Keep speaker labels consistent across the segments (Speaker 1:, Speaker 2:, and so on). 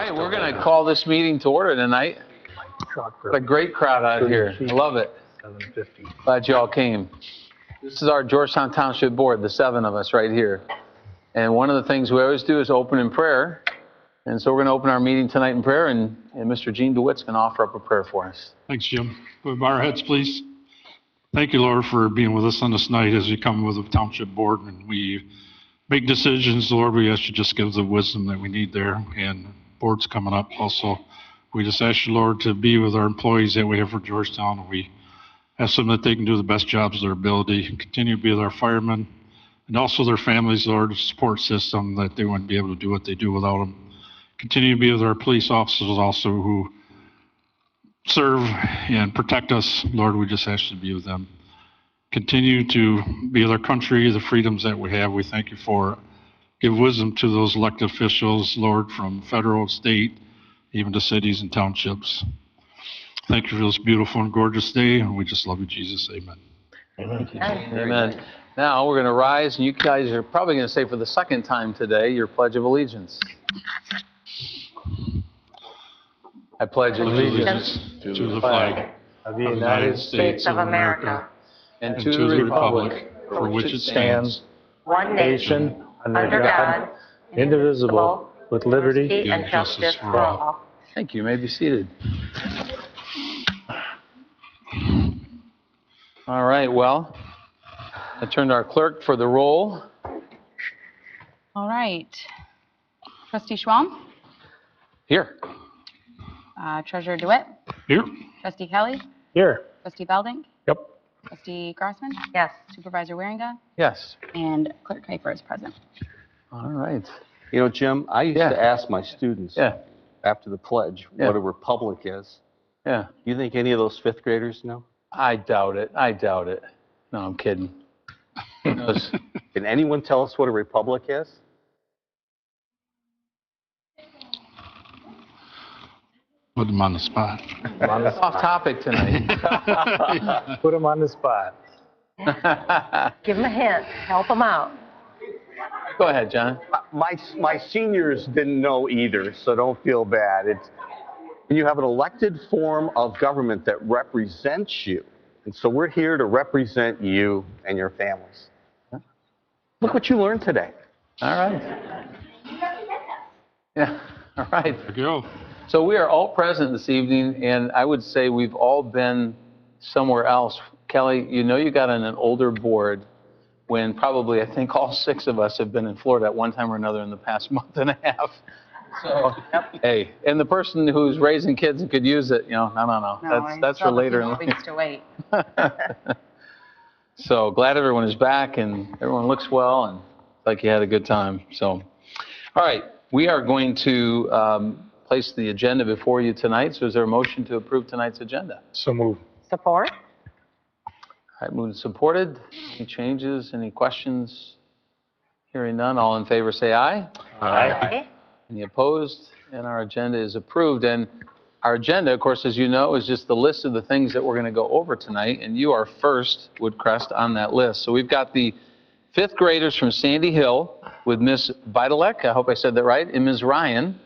Speaker 1: right, we're going to call this meeting to order tonight. What a great crowd out here. I love it. Glad you all came. This is our Georgetown Township Board, the 7 of us right here. And one of the things we always do is open in prayer. And so we're going to open our meeting tonight in prayer, and Mr. Gene DeWitt's going to offer up a prayer for us.
Speaker 2: Thanks, Jim. We'll bow our heads, please. Thank you, Lord, for being with us on this night as we come with the Township Board and we make decisions. Lord, we ask you just give the wisdom that we need there. And board's coming up also. We just ask you, Lord, to be with our employees that we have for Georgetown. We ask them that they can do the best jobs of their ability and continue to be with our firemen and also their families, Lord, the support system that they wouldn't be able to do what they do without them. Continue to be with our police officers also who serve and protect us. Lord, we just ask you to be with them. Continue to be with our country, the freedoms that we have. We thank you for. Give wisdom to those elected officials, Lord, from federal, state, even to cities and townships. Thank you for this beautiful and gorgeous day, and we just love you, Jesus. Amen.
Speaker 1: Amen. Amen. Now we're going to rise, and you guys are probably going to say for the second time today your Pledge of Allegiance. I pledge allegiance to the flag of the United States of America and to the republic for which it stands, one nation, under God, indivisible, with liberty and justice for all. Thank you. You may be seated. All right, well, I turn to our clerk for the roll.
Speaker 3: All right. Trustee Schwalm?
Speaker 1: Here.
Speaker 3: Treasurer DeWitt?
Speaker 2: Here.
Speaker 3: Trustee Kelly?
Speaker 4: Here.
Speaker 3: Trustee Belding?
Speaker 4: Yep.
Speaker 3: Trustee Grossman?
Speaker 5: Yes.
Speaker 3: Supervisor Waringa?
Speaker 1: Yes.
Speaker 3: And Clerk Kuiper is present.
Speaker 1: All right.
Speaker 6: You know, Jim, I used to ask my students after the pledge what a republic is.
Speaker 1: Yeah.
Speaker 6: You think any of those 5th graders know?
Speaker 1: I doubt it. No, I'm kidding.
Speaker 6: Can anyone tell us what a republic is?
Speaker 2: Put them on the spot.
Speaker 1: Off topic tonight.
Speaker 4: Put them on the spot.
Speaker 5: Give them a hint. Help them out.
Speaker 1: Go ahead, John.
Speaker 6: My seniors didn't know either, so don't feel bad. It's when you have an elected form of government that represents you. And so we're here to represent you and your families. Look what you learned today.
Speaker 1: All right. Yeah, all right.
Speaker 2: There you go.
Speaker 1: So we are all present this evening, and I would say we've all been somewhere else. Kelly, you know you got on an older board when probably I think all 6 of us have been in Florida at one time or another in the past month and a half. So, hey, and the person who's raising kids and could use it, no. That's for later in life.
Speaker 3: Weeks to wait.
Speaker 1: So glad everyone is back and everyone looks well and like you had a good time. So, all right, we are going to place the agenda before you tonight. So is there a motion to approve tonight's agenda?
Speaker 4: So move.
Speaker 5: Support?
Speaker 1: All right, moved and supported. Any changes, any questions? Hearing none, all in favor say aye.
Speaker 5: Aye.
Speaker 1: Any opposed? And our agenda is approved. And our agenda, of course, as you know, is just the list of the things that we're going to go over tonight. And you are first, Woodcrest, on that list. So we've got the 5th graders from Sandy Hill with Miss Vidalek, I hope I said that right, and Ms. Ryan.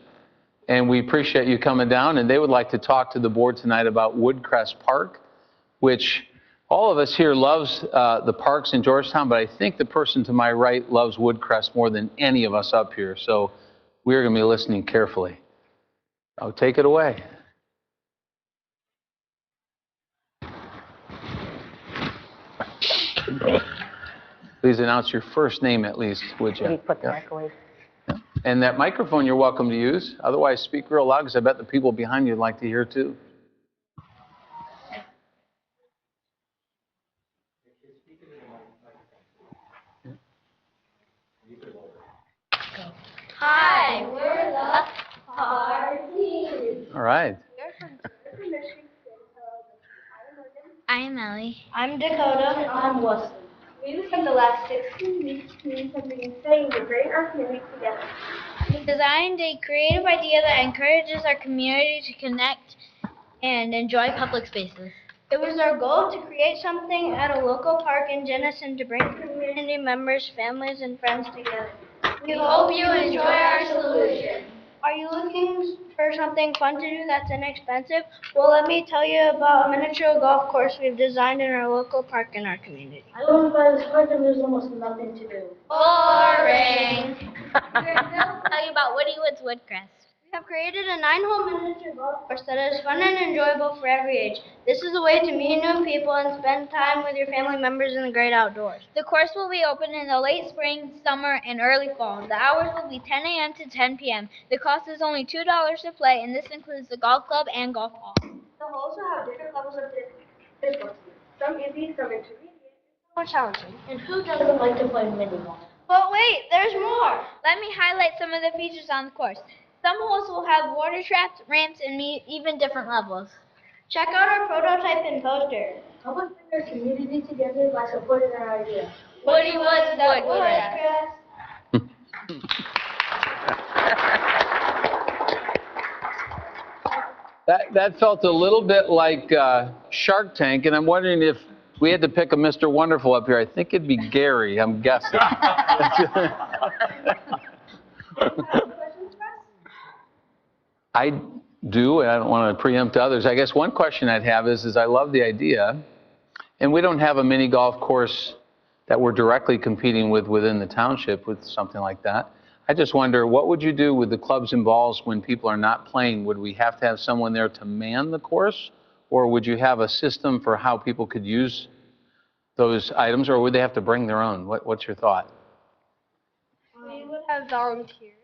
Speaker 1: And we appreciate you coming down. And they would like to talk to the board tonight about Woodcrest Park, which all of us here loves the parks in Georgetown, but I think the person to my right loves Woodcrest more than any of us up here. So we're going to be listening carefully. Oh, take it away. Please announce your first name at least, would you?
Speaker 5: Did he put the microwave?
Speaker 1: And that microphone you're welcome to use. Otherwise, speak real loud because I bet the people behind you would like to hear too.
Speaker 7: Hi, we're the Parties.
Speaker 1: All right.
Speaker 7: I'm Ellie. I'm Dakota. And I'm Wesley.
Speaker 8: We spent the last 16 weeks doing something exciting to bring our community together.
Speaker 7: We designed a creative idea that encourages our community to connect and enjoy public spaces.
Speaker 8: It was our goal to create something at a local park in Jenison to bring community members, families, and friends together.
Speaker 7: We hope you enjoy our solution. Are you looking for something fun to do that's inexpensive? Well, let me tell you about a miniature golf course we've designed in our local park in our community.
Speaker 8: I live by this park and there's almost nothing to do.
Speaker 7: Boring. I'll tell you about Woodywood's Woodcrest. We have created a 9-hole miniature golf course that is fun and enjoyable for every age. This is a way to meet new people and spend time with your family members in the great outdoors. The course will be open in the late spring, summer, and early fall. The hours will be 10 a.m. to 10 p.m. The cost is only $2 to play, and this includes the golf club and golf ball.
Speaker 8: The holes will have different levels of difficulty. Some easy, some intermediate, some more challenging. And who doesn't like to play mini golf?
Speaker 7: But wait, there's more! Let me highlight some of the features on the course. Some holes will have water traps, ramps, and even different levels. Check out our prototype and poster.
Speaker 8: How about bring our community together by supporting our idea?
Speaker 7: Woodywood's Woodcrest.
Speaker 1: That felt a little bit like Shark Tank, and I'm wondering if we had to pick a Mr. Wonderful up here. I think it'd be Gary, I'm guessing. I do, and I don't want to preempt others. I guess one question I'd have is I love the idea, and we don't have a mini golf course that we're directly competing with within the township with something like that. I just wonder, what would you do with the clubs and balls when people are not playing? Would we have to have someone there to man the course, or would you have a system for how people could use those items, or would they have to bring their own? What's your thought?
Speaker 7: We would have volunteers.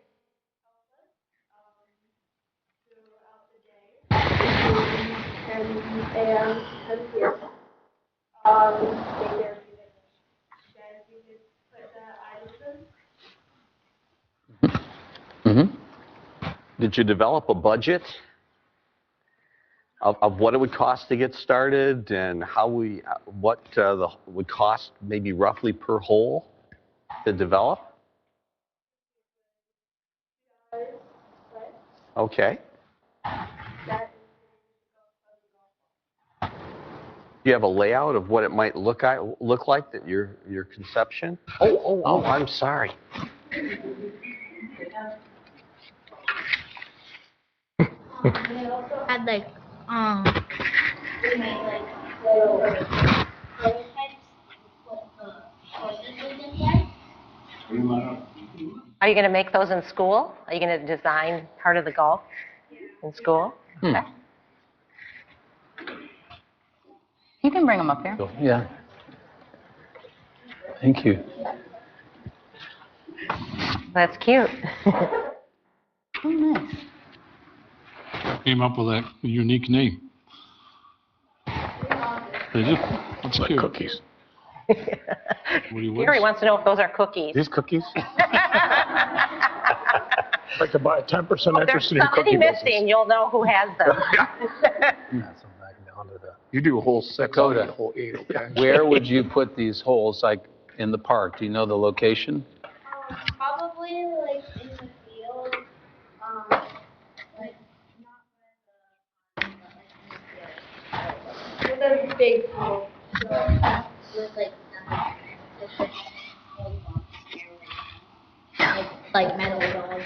Speaker 6: Did you develop a budget of what it would cost to get started and what would cost maybe roughly per hole to develop? Okay. Do you have a layout of what it might look like, that your conception? Oh, I'm sorry.
Speaker 7: Had like we made like prototypes what the courses would look like.
Speaker 5: Are you going to make those in school? Are you going to design part of the golf in school? Okay.
Speaker 3: You can bring them up here.
Speaker 1: Yeah. Thank you.
Speaker 5: That's cute.
Speaker 3: Oh, nice.
Speaker 2: Came up with that unique name. They do. That's cute.
Speaker 4: Cookies.
Speaker 2: Woody Woods.
Speaker 5: Gary wants to know if those are cookies.
Speaker 4: These cookies? I'd like to buy 10%
Speaker 5: If there's
Speaker 4: interest in your
Speaker 5: somebody
Speaker 4: cookie
Speaker 5: missing,
Speaker 4: business.
Speaker 5: you'll know who has them.
Speaker 4: You do hole 6, I'll do hole 8, okay?
Speaker 1: Where would you put these holes, like in the park? Do you know the location?
Speaker 7: Probably like in the field, like not with a big pool. With like metal balls.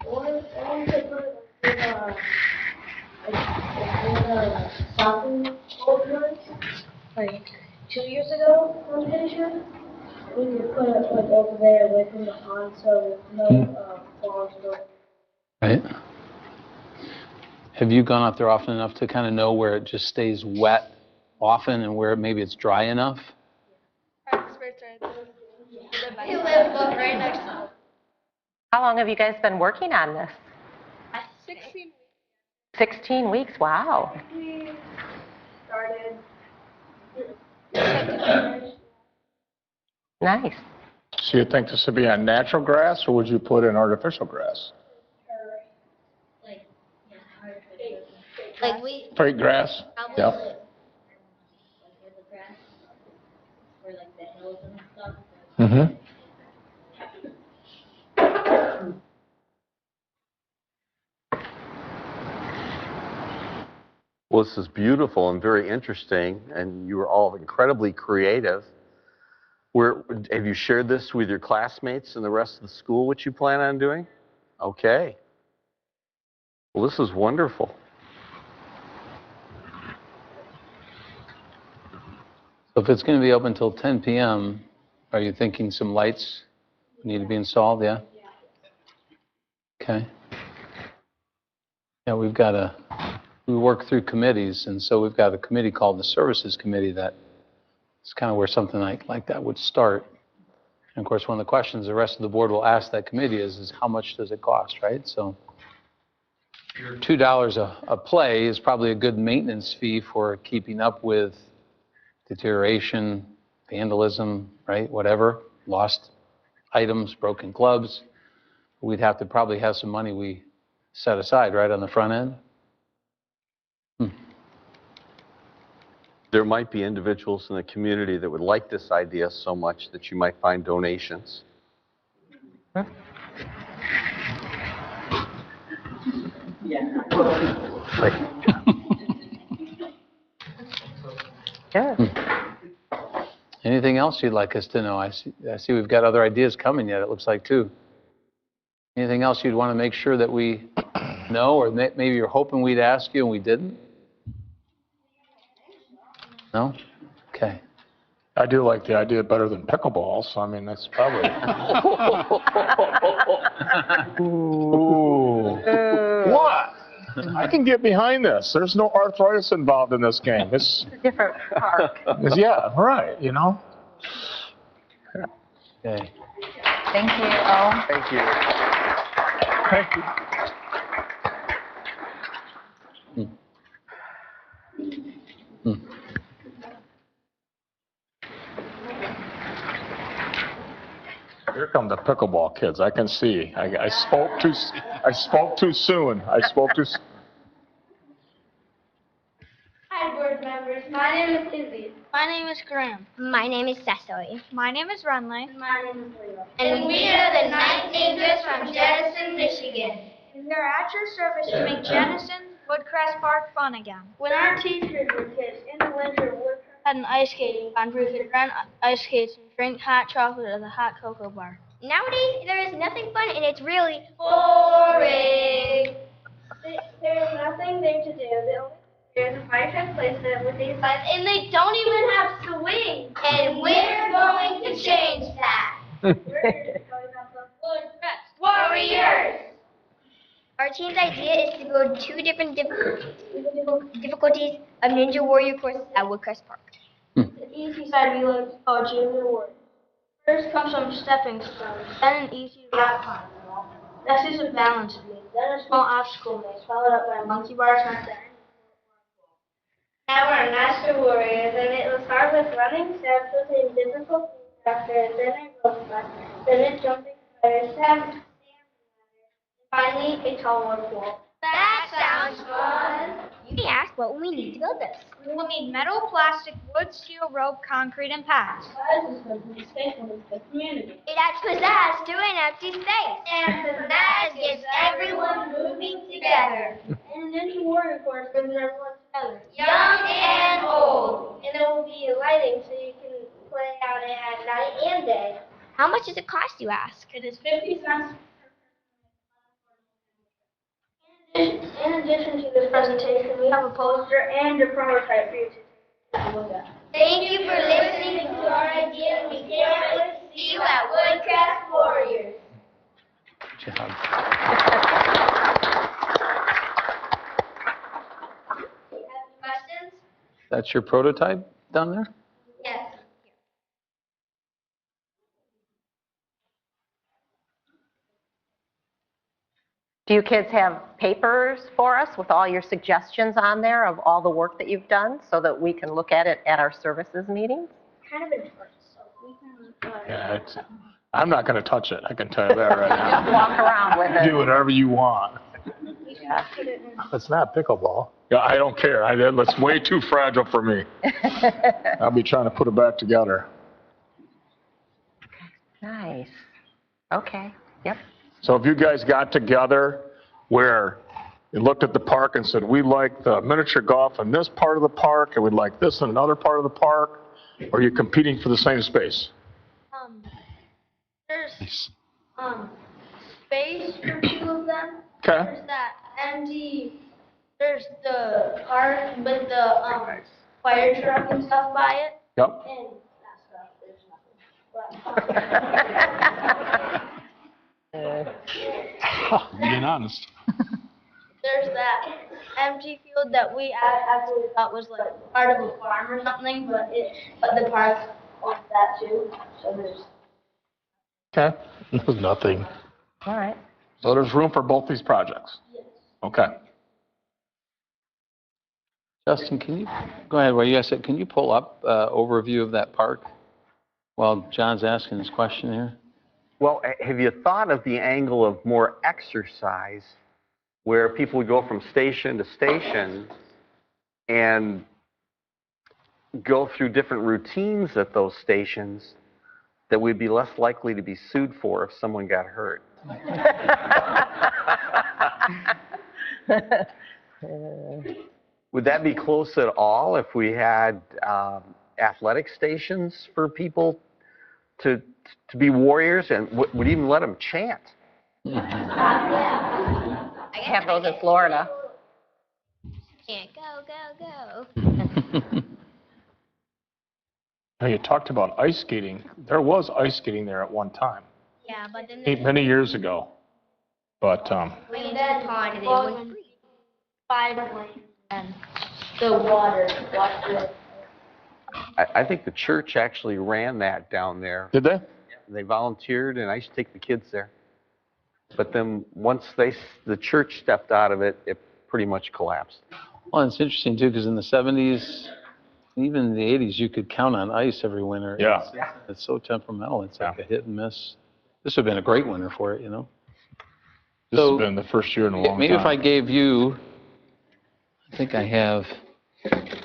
Speaker 7: Or we could put it in a soccer court. Like 2 years ago, I'm pretty sure. We could put it like over there away from the pond so no balls go.
Speaker 1: Right. Have you gone up there often enough to kind of know where it just stays wet often and where maybe it's dry enough?
Speaker 7: He lives right next to us.
Speaker 5: How long have you guys been working on this?
Speaker 7: 16.
Speaker 5: 16 weeks, wow.
Speaker 8: We started
Speaker 5: Nice.
Speaker 4: So you think this would be on natural grass, or would you put in artificial grass?
Speaker 7: Like we
Speaker 4: Straight grass?
Speaker 7: probably
Speaker 4: Yep.
Speaker 7: like the grass or like the hills and stuff.
Speaker 4: Mm-hmm.
Speaker 6: Well, this is beautiful and very interesting, and you were all incredibly creative. Have you shared this with your classmates and the rest of the school, what you plan on doing? Okay. Well, this is wonderful.
Speaker 1: So if it's going to be open until 10 p.m., are you thinking some lights need to be installed, yeah? Okay. Yeah, we work through committees, and so we've got a committee called the Services Committee that is kind of where something like that would start. And of course, one of the questions the rest of the board will ask that committee is how much does it cost, right? So $2 a play is probably a good maintenance fee for keeping up with deterioration, vandalism, right? Whatever, lost items, broken clubs. We'd have to probably have some money we set aside, right, on the front end.
Speaker 6: There might be individuals in the community that would like this idea so much that you might find donations.
Speaker 5: Good.
Speaker 1: Anything else you'd like us to know? I see we've got other ideas coming yet, it looks like, too. Anything else you'd want to make sure that we know, or maybe you're hoping we'd ask you and we didn't? No? Okay.
Speaker 4: I do like the idea better than pickleball, so I mean, that's probably. Ooh. What? I can get behind this. There's no arthritis involved in this game. It's
Speaker 5: Different park.
Speaker 4: yeah, right, you know?
Speaker 1: Okay.
Speaker 3: Thank you.
Speaker 6: Thank you.
Speaker 4: Thank you. Here come the pickleball kids. I can see. I spoke too soon.
Speaker 7: Hi, board members. My name is Izzy. My name is Graham. My name is Cecily. My name is Runley. And my name is Leo. And we are the Night Angels from Jenison, Michigan.
Speaker 8: And we are at your service to make Jenison Woodcrest Park fun again.
Speaker 7: When our teachers were kids, in the winter, we had an ice skating pond where we could rent ice skates and drink hot chocolate at the hot cocoa bar.
Speaker 8: Nowadays, there is nothing fun and it's really boring. There is nothing there to do. There's a fireplace placement with these lights, and they don't even have swings.
Speaker 7: And we're going to change that.
Speaker 8: We're going up the Woodcrest
Speaker 7: Warriors!
Speaker 8: Our team's idea is to build two different difficulties of Ninja Warrior courses at Woodcrest Park.
Speaker 7: The easy side we like to call Junior Warrior. First comes some stepping stones, then an easy rock climb. Next is a balance beam, then a small obstacle maze followed up by a monkey bars and then.
Speaker 8: Now we're Master Warriors, and it will start with running steps with a difficult factor, then a rope climb, then a jumping spider, stamina, and finally a tall waterfall.
Speaker 7: That sounds fun.
Speaker 8: You may ask, what will we need to build this?
Speaker 9: We will need metal, plastic, wood, steel, rope, concrete, and pads.
Speaker 7: Why is this going to be safe in the community?
Speaker 8: It adds pizzazz to an empty space.
Speaker 7: And pizzazz gets everyone moving together. And the Ninja Warrior course brings everyone together.
Speaker 8: Young and old. And there will be lighting so you can play out it at night and day. How much does it cost, you ask?
Speaker 7: It is 50 cents. In addition to this presentation, we have a poster and a prototype for you to look at.
Speaker 8: Thank you for listening to our ideas. We can't wait to see you at Woodcrest Warriors.
Speaker 1: Good job.
Speaker 8: Have questions?
Speaker 1: That's your prototype down there?
Speaker 8: Yes.
Speaker 5: Do you kids have papers for us with all your suggestions on there of all the work that you've done so that we can look at it at our services meetings?
Speaker 8: Kind of important, so we can.
Speaker 4: Yeah, I'm not going to touch it. I can tell you that right now.
Speaker 5: Just walk around with it.
Speaker 4: Do whatever you want.
Speaker 5: Yeah.
Speaker 4: It's not pickleball. Yeah, I don't care. It's way too fragile for me. I'll be trying to put it back together.
Speaker 5: Nice. Okay. Yep.
Speaker 4: So if you guys got together where you looked at the park and said, we like the miniature golf in this part of the park, and we'd like this in another part of the park, or are you competing for the same space?
Speaker 7: There's, space for two of them.
Speaker 4: Okay.
Speaker 7: There's that empty, there's the park with the fire truck and stuff by it.
Speaker 4: Yep.
Speaker 7: And that stuff, there's nothing.
Speaker 2: Being honest.
Speaker 7: There's that empty field that we actually thought was like part of a farm or something, but the park owns that too. So there's.
Speaker 4: Okay.
Speaker 10: There's nothing.
Speaker 5: All right.
Speaker 4: So there's room for both these projects?
Speaker 7: Yes.
Speaker 4: Okay.
Speaker 1: Justin, can you, go ahead, while you guys said, can you pull up overview of that park while John's asking his question here?
Speaker 6: Well, have you thought of the angle of more exercise where people would go from station to station and go through different routines at those stations that we'd be less likely to be sued for if someone got hurt? Would that be close at all if we had athletic stations for people to be warriors and would even let them chant?
Speaker 5: I have those in Florida.
Speaker 8: Yeah, go, go, go.
Speaker 4: Now, you talked about ice skating. There was ice skating there at one time,
Speaker 8: Yeah, but then they
Speaker 4: many years ago. But,
Speaker 8: went into the pond and they wouldn't breathe.
Speaker 7: 5 lanes and the water washed it.
Speaker 6: I think the church actually ran that down there.
Speaker 4: did they?
Speaker 6: They volunteered, and I used to take the kids there. But then once the church stepped out of it, it pretty much collapsed.
Speaker 1: Well, it's interesting too, because in the 70s, even in the 80s, you could count on ice every winter.
Speaker 4: Yeah.
Speaker 1: It's so temperamental. It's like a hit and miss. This would have been a great winter for it, you know?
Speaker 4: This
Speaker 1: So,
Speaker 4: has been the first year in a long
Speaker 1: maybe
Speaker 4: time.
Speaker 1: if I gave you, I think I have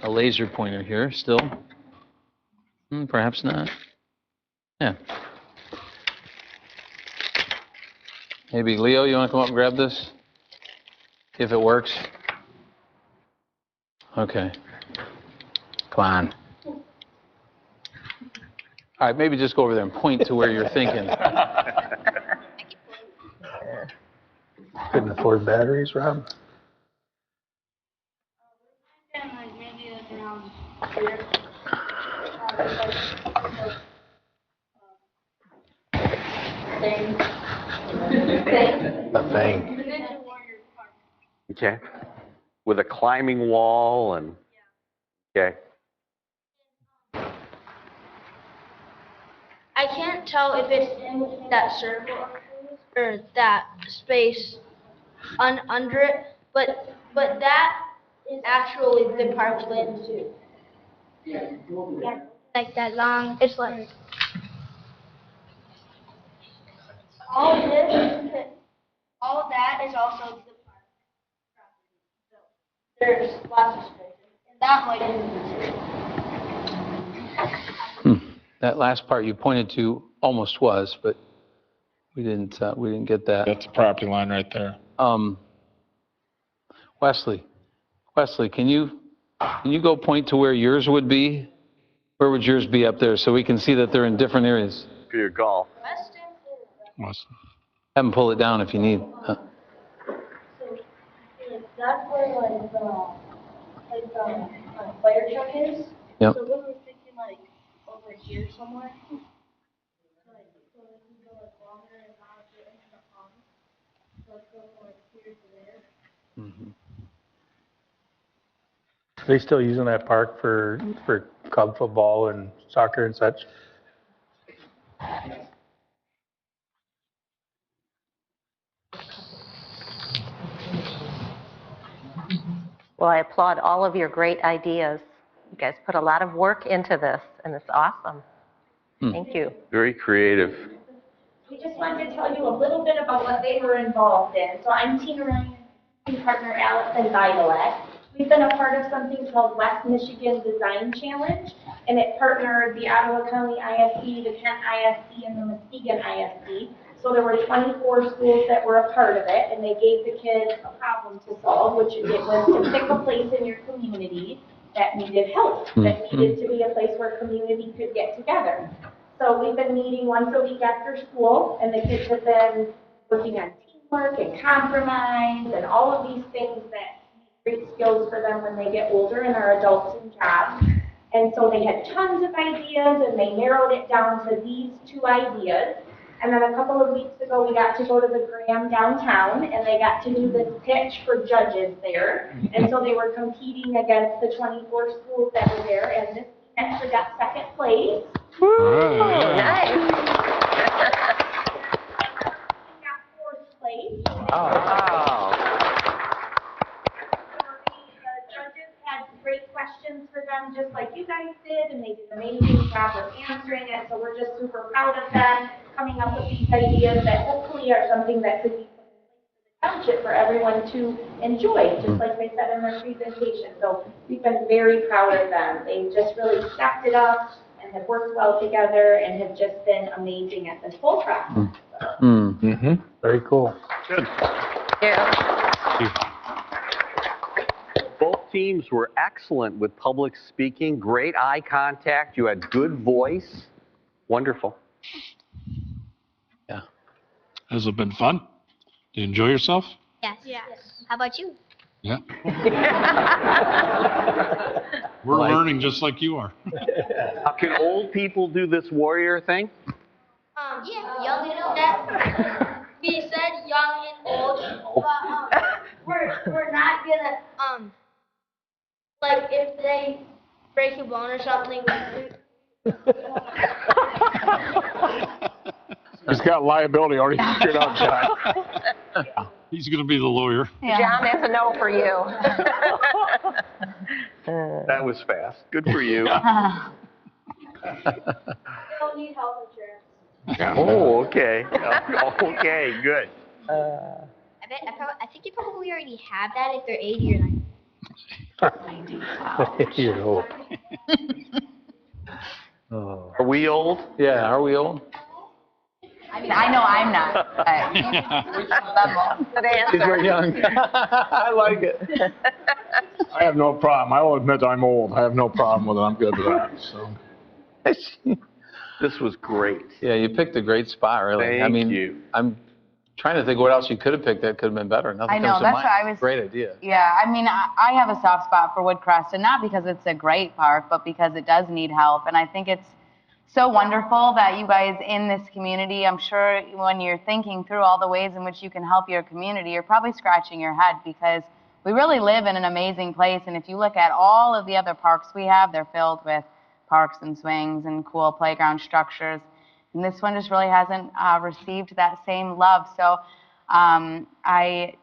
Speaker 1: a laser pointer here still. Perhaps not. Yeah. Maybe Leo, you want to come up and grab this? See if it works. Okay. Come on. All right, maybe just go over there and point to where you're thinking.
Speaker 10: Couldn't afford batteries, Rob?
Speaker 7: Maybe like around here. Thing.
Speaker 10: A thing.
Speaker 6: Okay? With a climbing wall and, okay.
Speaker 7: I can't tell if it's in that circle or that space under it, but that is actually the park's land too.
Speaker 8: Yeah, like that long. It's like
Speaker 7: All of that is also the park property. So there's lots of space, and that might be too.
Speaker 1: That last part you pointed to almost was, but we didn't get that.
Speaker 4: That's the property line right there.
Speaker 1: Wesley, can you go point to where yours would be? Where would yours be up there so we can see that they're in different areas?
Speaker 6: For your golf.
Speaker 1: Have them pull it down if you need.
Speaker 7: So that's where the fire truck is.
Speaker 1: Yep.
Speaker 7: So we were thinking like over here somewhere. Like so we can go like longer and not get into the pond. So let's go from like here to there.
Speaker 10: Are they still using that park for club football and soccer and such?
Speaker 5: Well, I applaud all of your great ideas. You guys put a lot of work into this, and it's awesome. Thank you.
Speaker 6: Very creative.
Speaker 9: We just wanted to tell you a little bit about what they were involved in. So I'm Tina Ryan, and partner Allison Violet. We've been a part of something called West Michigan Design Challenge, and it partnered the Ottawa County ISD, the Kent ISD, and the Muskegon ISD. So there were 24 schools that were a part of it, and they gave the kids a problem to solve, which it was to pick a place in your community that needed help, that needed to be a place where community could get together. So we've been meeting once a week after school, and the kids have been working on teamwork and compromise and all of these things that make great skills for them when they get older and are adults in jobs. And so they had tons of ideas, and they narrowed it down to these 2 ideas. And then a couple of weeks ago, we got to go to the Graham downtown, and they got to do this pitch for judges there. And so they were competing against the 24 schools that were there, and this team actually got second place.
Speaker 5: Nice.
Speaker 9: We got fourth place.
Speaker 6: Wow.
Speaker 9: The judges had great questions for them, just like you guys did, and they did an amazing job of answering it. So we're just super proud of them, coming up with these ideas that hopefully are something that could be put in place for the township for everyone to enjoy, just like they said in their presentation. So we've been very proud of them. They just really stepped it up and have worked well together and have just been amazing at this whole process.
Speaker 10: Very cool.
Speaker 6: Good.
Speaker 5: Yeah.
Speaker 6: Both teams were excellent with public speaking, great eye contact, you had good voice. Wonderful.
Speaker 1: Yeah.
Speaker 2: Has it been fun? Do you enjoy yourself?
Speaker 8: Yes. Yes. How about you?
Speaker 2: Yeah. We're learning just like you are.
Speaker 6: Can old people do this warrior thing?
Speaker 8: Yeah, young and old. That, we said young and old, but we're not gonna like if they break a bone or something.
Speaker 4: He's got liability already figured out, John.
Speaker 2: He's going to be the lawyer.
Speaker 5: John, that's a no for you.
Speaker 6: That was fast. Good for you.
Speaker 8: We don't need health insurance.
Speaker 6: Oh, okay. Okay, good.
Speaker 8: I think they probably already have that if they're 80 or 90.
Speaker 10: You're old. Oh.
Speaker 6: Are we old?
Speaker 1: Yeah, are we old?
Speaker 3: I mean, I know I'm not, but
Speaker 5: Good answer.
Speaker 1: We're young. I like it.
Speaker 4: I have no problem. I will admit I'm old. I have no problem with it. I'm good with that, so.
Speaker 6: This was great.
Speaker 1: Yeah, you picked a great spot, really. I
Speaker 6: Thank
Speaker 1: mean,
Speaker 6: you.
Speaker 1: I'm trying to think what else you could have picked that could have been better. Nothing
Speaker 3: I know,
Speaker 1: comes to
Speaker 3: that's
Speaker 1: mind.
Speaker 3: what I was-
Speaker 1: Great idea.
Speaker 3: yeah, I mean, I have a soft spot for Woodcrest, and not because it's a great park, but because it does need help. And I think it's so wonderful that you guys in this community, I'm sure when you're thinking through all the ways in which you can help your community, you're probably scratching your head because we really live in an amazing place. And if you look at all of the other parks we have, they're filled with parks and swings and cool playground structures. And this one just really hasn't received that same love. So I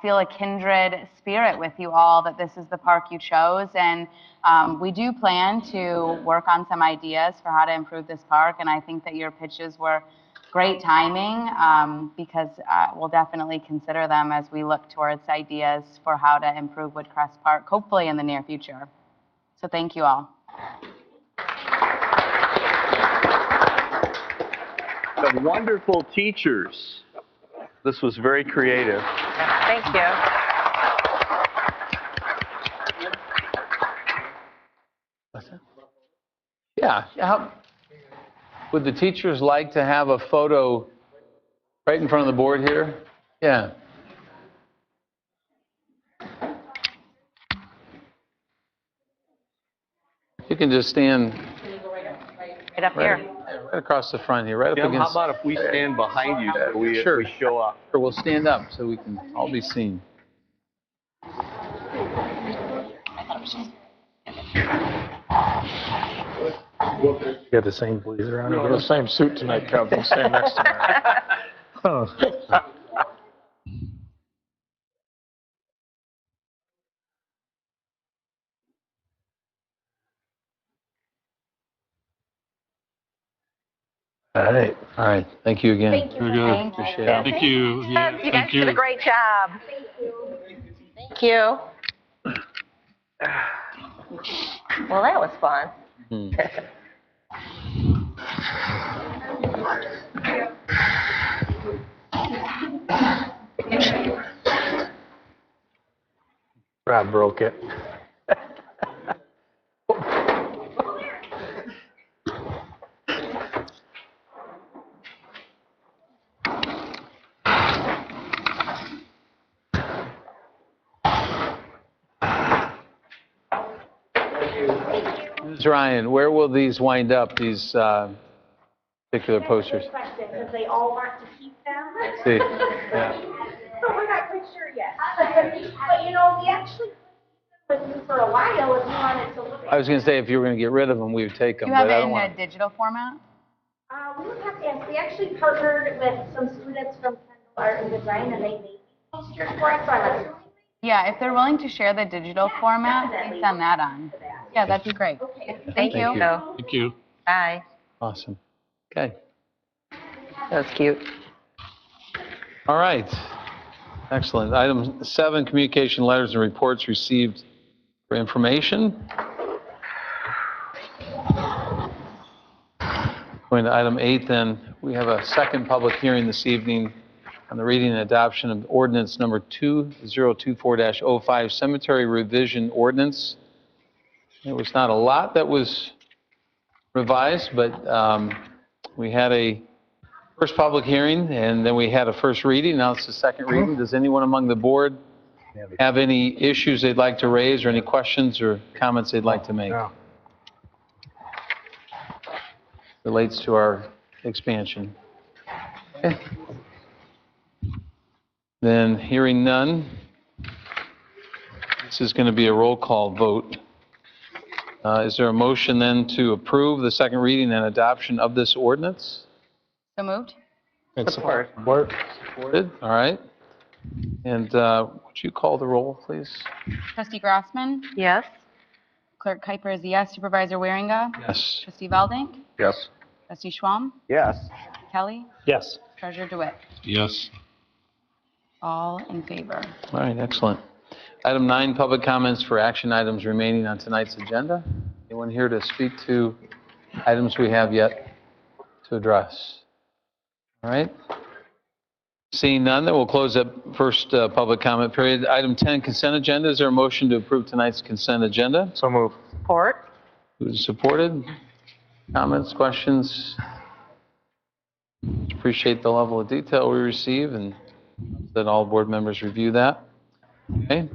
Speaker 3: feel a kindred spirit with you all that this is the park you chose. And we do plan to work on some ideas for how to improve this park. And I think that your pitches were great timing because we'll definitely consider them as we look towards ideas for how to improve Woodcrest Park, hopefully in the near future. So thank you all.
Speaker 6: The wonderful teachers. This was very creative.
Speaker 5: Thank you.
Speaker 1: Yeah. Would the teachers like to have a photo right in front of the board here? Yeah. You can just stand
Speaker 5: Right up here.
Speaker 1: right across the front here, right up
Speaker 6: Jim, how
Speaker 1: against.
Speaker 6: about if we stand behind you so we show up?
Speaker 1: Sure, we'll stand up so we can all be seen.
Speaker 10: You got the same blazer on?
Speaker 4: We're in the same suit tonight, Kev. Don't stand next to me.
Speaker 10: Oh. All right.
Speaker 1: All right, thank you again.
Speaker 8: Thank you.
Speaker 2: Very good.
Speaker 3: Thank
Speaker 1: Appreciate
Speaker 3: you.
Speaker 1: it.
Speaker 2: Thank you. Yeah,
Speaker 5: You guys
Speaker 2: thank you.
Speaker 5: did a great job. Thank you. Well, that was fun.
Speaker 10: Rob broke it.
Speaker 9: Thank you.
Speaker 1: Ms. Ryan, where will these wind up, these particular posters?
Speaker 9: That's a good question, because they all want to keep them.
Speaker 1: See, yeah.
Speaker 9: So we're not quite sure yet. But you know, we actually with you for a while if you wanted to look at.
Speaker 1: I was going to say if you were going to get rid of them, we would take them,
Speaker 3: You have
Speaker 1: but I
Speaker 3: it
Speaker 1: don't
Speaker 3: in
Speaker 1: want
Speaker 3: a digital format?
Speaker 9: We would have to ask. We actually partnered with some students from Kendall Art and Design, and they made these posters for us. So I'm assuming.
Speaker 3: Yeah, if they're willing to share the digital format, please send that on. Yeah, that'd be great.
Speaker 9: Okay.
Speaker 3: Thank you.
Speaker 2: Thank you.
Speaker 5: Bye.
Speaker 1: Awesome. Okay.
Speaker 5: That's cute.
Speaker 1: All right. Excellent. Item 7, communication letters and reports received for information. Going to item 8 then, we have a second public hearing this evening on the reading and adoption of ordinance number 2024-05, cemetery revision ordinance. There was not a lot that was revised, but we had a first public hearing, and then we had a first reading. Now it's the second reading. Does anyone among the board have any issues they'd like to raise, or any questions or comments they'd like to make? Relates to our expansion. Okay. Then hearing none, this is going to be a roll call vote. Is there a motion then to approve the second reading and adoption of this ordinance?
Speaker 3: So moved?
Speaker 5: Support.
Speaker 1: Supported, all right. And would you call the roll, please?
Speaker 3: Trustee Grossman?
Speaker 5: Yes.
Speaker 3: Clerk Kuiper is a yes. Supervisor Waringa?
Speaker 1: Yes.
Speaker 3: Trustee Valdink?
Speaker 6: Yes.
Speaker 3: Trustee Schwam?
Speaker 6: Yes.
Speaker 3: Kelly?
Speaker 10: Yes.
Speaker 3: Treasurer DeWitt?
Speaker 2: Yes.
Speaker 3: All in favor.
Speaker 1: All right, excellent. Item 9, public comments for action items remaining on tonight's agenda. Anyone here to speak to items we have yet to address? All right. Seeing none, then we'll close that first public comment period. Item 10, consent agenda. Is there a motion to approve tonight's consent agenda?
Speaker 10: So move.
Speaker 5: Support.
Speaker 1: Who's supported? Comments, questions? Appreciate the level of detail we receive and that all board members review that. Okay.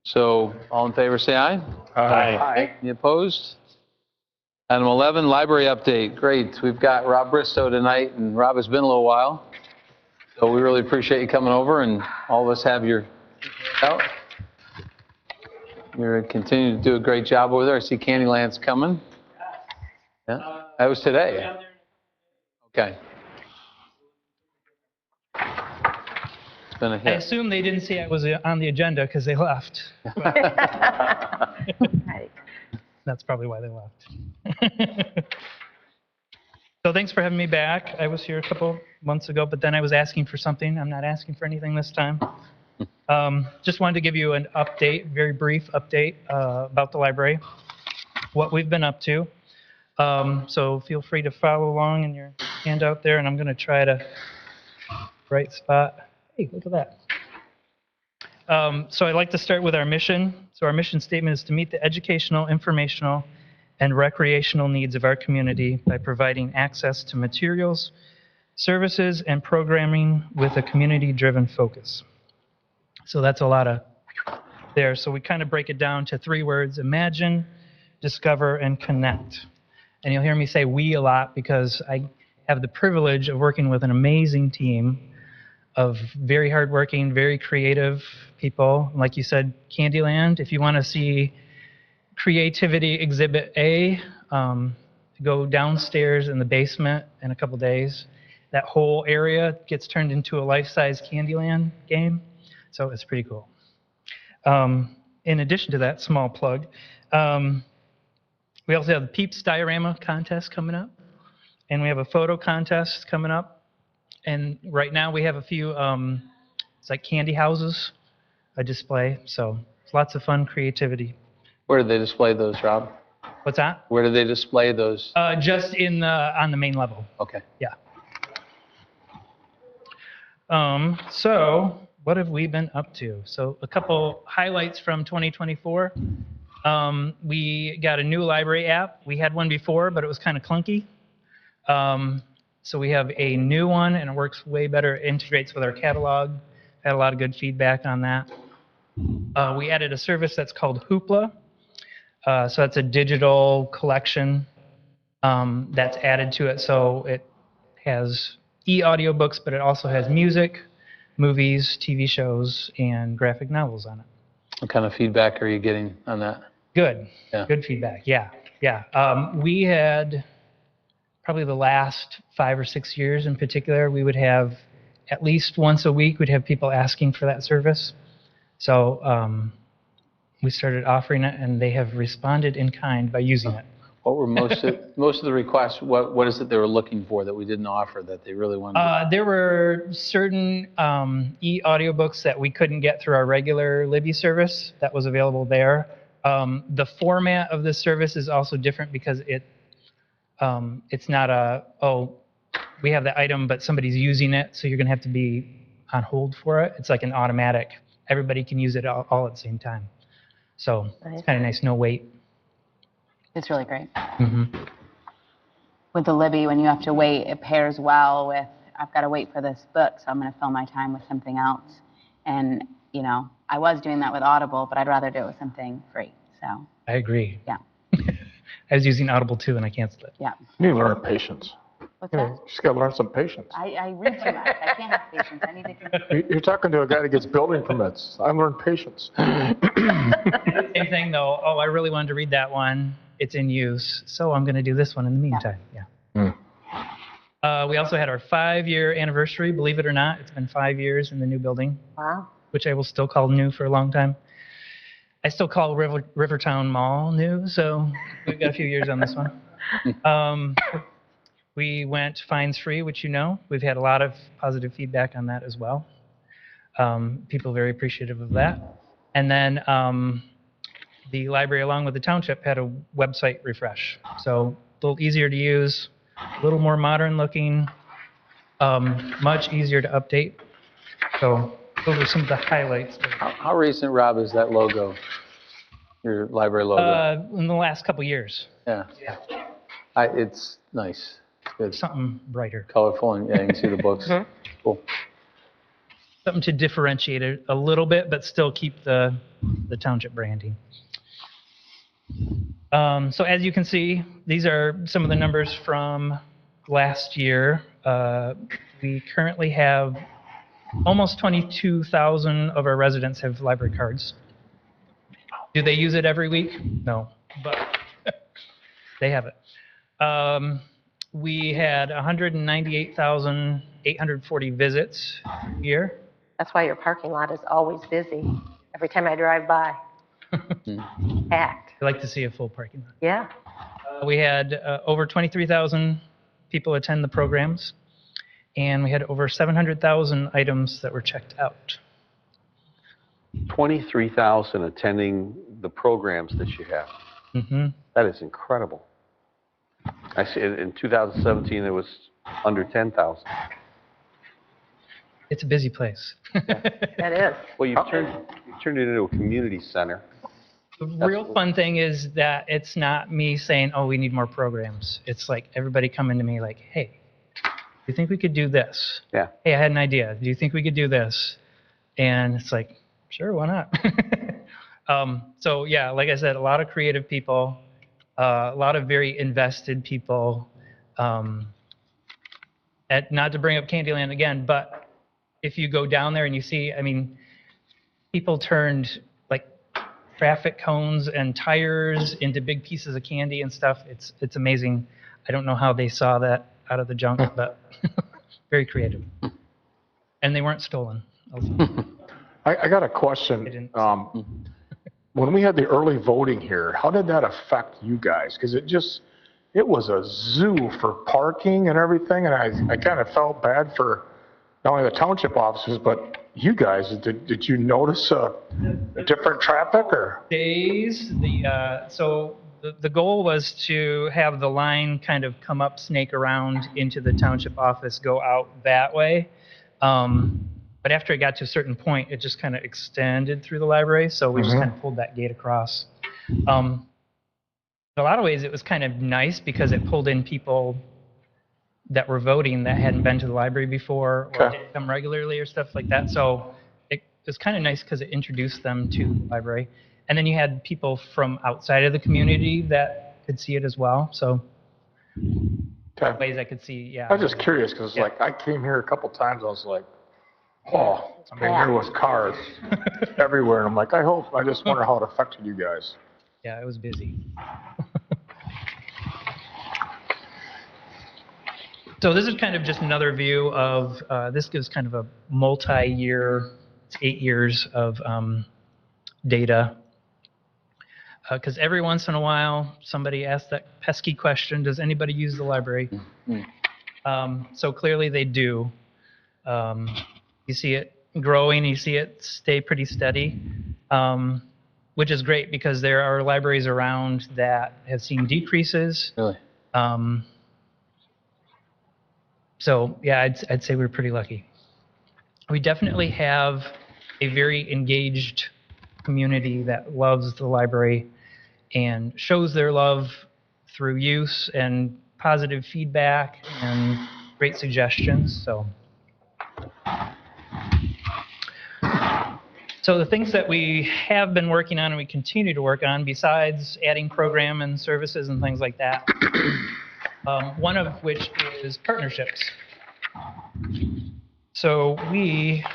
Speaker 1: So all in favor, say aye.
Speaker 10: Aye.
Speaker 1: Any opposed? Item 11, library update. Great. We've got Rob Bristow tonight, and Rob, it's been a little while. So we really appreciate you coming over, and all of us have your out. You're continuing to do a great job over there. I see Candyland's coming. Yeah, that was today. Okay. It's been a
Speaker 11: I
Speaker 1: hit.
Speaker 11: assume they didn't see I was on the agenda because they left.
Speaker 5: Right.
Speaker 11: That's probably why they left. So thanks for having me back. I was here a couple months ago, but then I was asking for something. I'm not asking for anything this time. Just wanted to give you an update, very brief update about the library, what we've been up to. So feel free to follow along in your handout there, and I'm going to try to right spot. Hey, look at that. So I'd like to start with our mission. So our mission statement is to meet the educational, informational, and recreational needs of our community by providing access to materials, services, and programming with a community-driven focus. So that's a lot of there. So we kind of break it down to 3 words: imagine, discover, and connect. And you'll hear me say we a lot because I have the privilege of working with an amazing team of very hardworking, very creative people. Like you said, Candyland, if you want to see Creativity Exhibit A, go downstairs in the basement in a couple days. That whole area gets turned into a life-size Candyland game, so it's pretty cool. In addition to that, small plug, we also have the Peeps Diorama contest coming up, and we have a photo contest coming up. And right now we have a few, it's like candy houses, a display, so it's lots of fun creativity.
Speaker 1: Where do they display those, Rob?
Speaker 11: What's that?
Speaker 1: Where do they display those?
Speaker 11: Just in on the main level.
Speaker 1: Okay.
Speaker 11: Yeah. So what have we been up to? So a couple highlights from 2024. We got a new library app. We had one before, but it was kind of clunky. So we have a new one, and it works way better. It integrates with our catalog. Had a lot of good feedback on that. We added a service that's called Hoopla. So it's a digital collection that's added to it. So it has e-audiobooks, but it also has music, movies, TV shows, and graphic novels on it.
Speaker 1: What kind of feedback are you getting on that?
Speaker 11: Good.
Speaker 1: Yeah.
Speaker 11: Good feedback. Yeah. Yeah. We had probably the last 5 or 6 years in particular, we would have at least once a week, we'd have people asking for that service. So we started offering it, and they have responded in kind by using it.
Speaker 1: What were most of the requests? What is it they were looking for that we didn't offer that they really wanted?
Speaker 11: There were certain e-audiobooks that we couldn't get through our regular Libby service that was available there. The format of this service is also different because it's not we have the item, but somebody's using it, so you're going to have to be on hold for it. It's like an automatic. Everybody can use it all at the same time. So it's kind of nice, no wait.
Speaker 3: It's really great.
Speaker 11: Mm-hmm.
Speaker 3: With the Libby, when you have to wait, it pairs well with, I've got to wait for this book, so I'm going to fill my time with something else. And, you know, I was doing that with Audible, but I'd rather do it with something free. So
Speaker 11: I agree.
Speaker 3: Yeah.
Speaker 11: I was using Audible too, and I canceled it.
Speaker 3: Yeah.
Speaker 4: You need to learn patience.
Speaker 3: What's that?
Speaker 4: You just got to learn some patience.
Speaker 3: I read too much. I can't have patience. I need to.
Speaker 4: You're talking to a guy that gets building permits. I learned patience.
Speaker 11: Same thing though. Oh, I really wanted to read that one. It's in use, so I'm going to do this one in the meantime. Yeah. We also had our 5-year anniversary. Believe it or not, it's been 5 years in the new building.
Speaker 5: Wow.
Speaker 11: Which I will still call new for a long time. I still call Rivertown Mall new, so we've got a few years on this one. We went fines free, which you know. We've had a lot of positive feedback on that as well. People very appreciative of that. And then the library, along with the township, had a website refresh. So a little easier to use, a little more modern looking, much easier to update. So those are some of the highlights.
Speaker 1: How recent, Rob, is that logo? Your library logo?
Speaker 11: In the last couple years.
Speaker 1: Yeah. It's nice. Good.
Speaker 11: Something brighter.
Speaker 1: Colorful, and yeah, you can see the books. Cool.
Speaker 11: Something to differentiate it a little bit, but still keep the township branding. So as you can see, these are some of the numbers from last year. We currently have almost 22,000 of our residents have library cards. Do they use it every week? No, but they have it. We had 198,840 visits a year.
Speaker 5: That's why your parking lot is always busy. Every time I drive by, packed.
Speaker 11: I like to see a full parking lot.
Speaker 5: Yeah.
Speaker 11: We had over 23,000 people attend the programs, and we had over 700,000 items that were checked out.
Speaker 6: 23,000 attending the programs that you have.
Speaker 11: Mm-hmm.
Speaker 6: That is incredible. I see in 2017 it was under 10,000.
Speaker 11: It's a busy place.
Speaker 5: That is.
Speaker 6: Well, you've turned it into a community center.
Speaker 11: The real fun thing is that it's not me saying, oh, we need more programs. It's like everybody coming to me like, hey, do you think we could do this?
Speaker 6: Yeah.
Speaker 11: Hey, I had an idea. Do you think we could do this? And it's like, sure, why not? So yeah, like I said, a lot of creative people, a lot of very invested people. Not to bring up Candyland again, but if you go down there and you see, I mean, people turned like traffic cones and tires into big pieces of candy and stuff. It's amazing. I don't know how they saw that out of the junk, but very creative. And they weren't stolen.
Speaker 4: I got a question. When we had the early voting here, how did that affect you guys? Because it was a zoo for parking and everything, and I kind of felt bad for not only the township offices, but you guys. Did you notice a different traffic or?
Speaker 11: Days, so the goal was to have the line kind of come up, snake around into the township office, go out that way. But after it got to a certain point, it just kind of extended through the library, so we just kind of pulled that gate across. In a lot of ways, it was kind of nice because it pulled in people that were voting that hadn't been to the library before or didn't come regularly or stuff like that. So it was kind of nice because it introduced them to the library. And then you had people from outside of the community that could see it as well. So
Speaker 4: Okay.
Speaker 11: ways I could see, yeah.
Speaker 4: I was just curious, because
Speaker 11: Yeah.
Speaker 4: like, I came here a couple times, I was like, oh, I mean, there was cars everywhere, and I'm like, I just wonder how it affected you guys.
Speaker 11: Yeah, it was busy. So this is kind of just another view of, this gives kind of a multi-year, it's 8 years of data. Because every once in a while, somebody asks that pesky question, does anybody use the library? So clearly they do. You see it growing, you see it stay pretty steady, which is great because there are libraries around that have seen decreases.
Speaker 1: Really?
Speaker 11: So yeah, I'd say we're pretty lucky. We definitely have a very engaged community that loves the library and shows their love through use and positive feedback and great suggestions. So the things that we have been working on and we continue to work on, besides adding program and services and things like that, one of which is partnerships. So we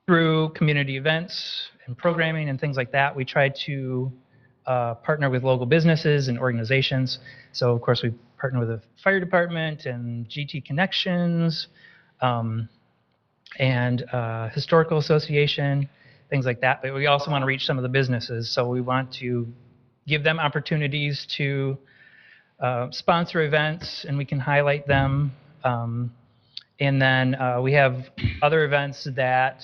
Speaker 11: through community events and programming and things like that, we try to partner with local businesses and organizations. So of course we partner with the fire department and GT Connections and Historical Association, things like that. But we also want to reach some of the businesses. So we want to give them opportunities to sponsor events, and we can highlight them. And then we have other events that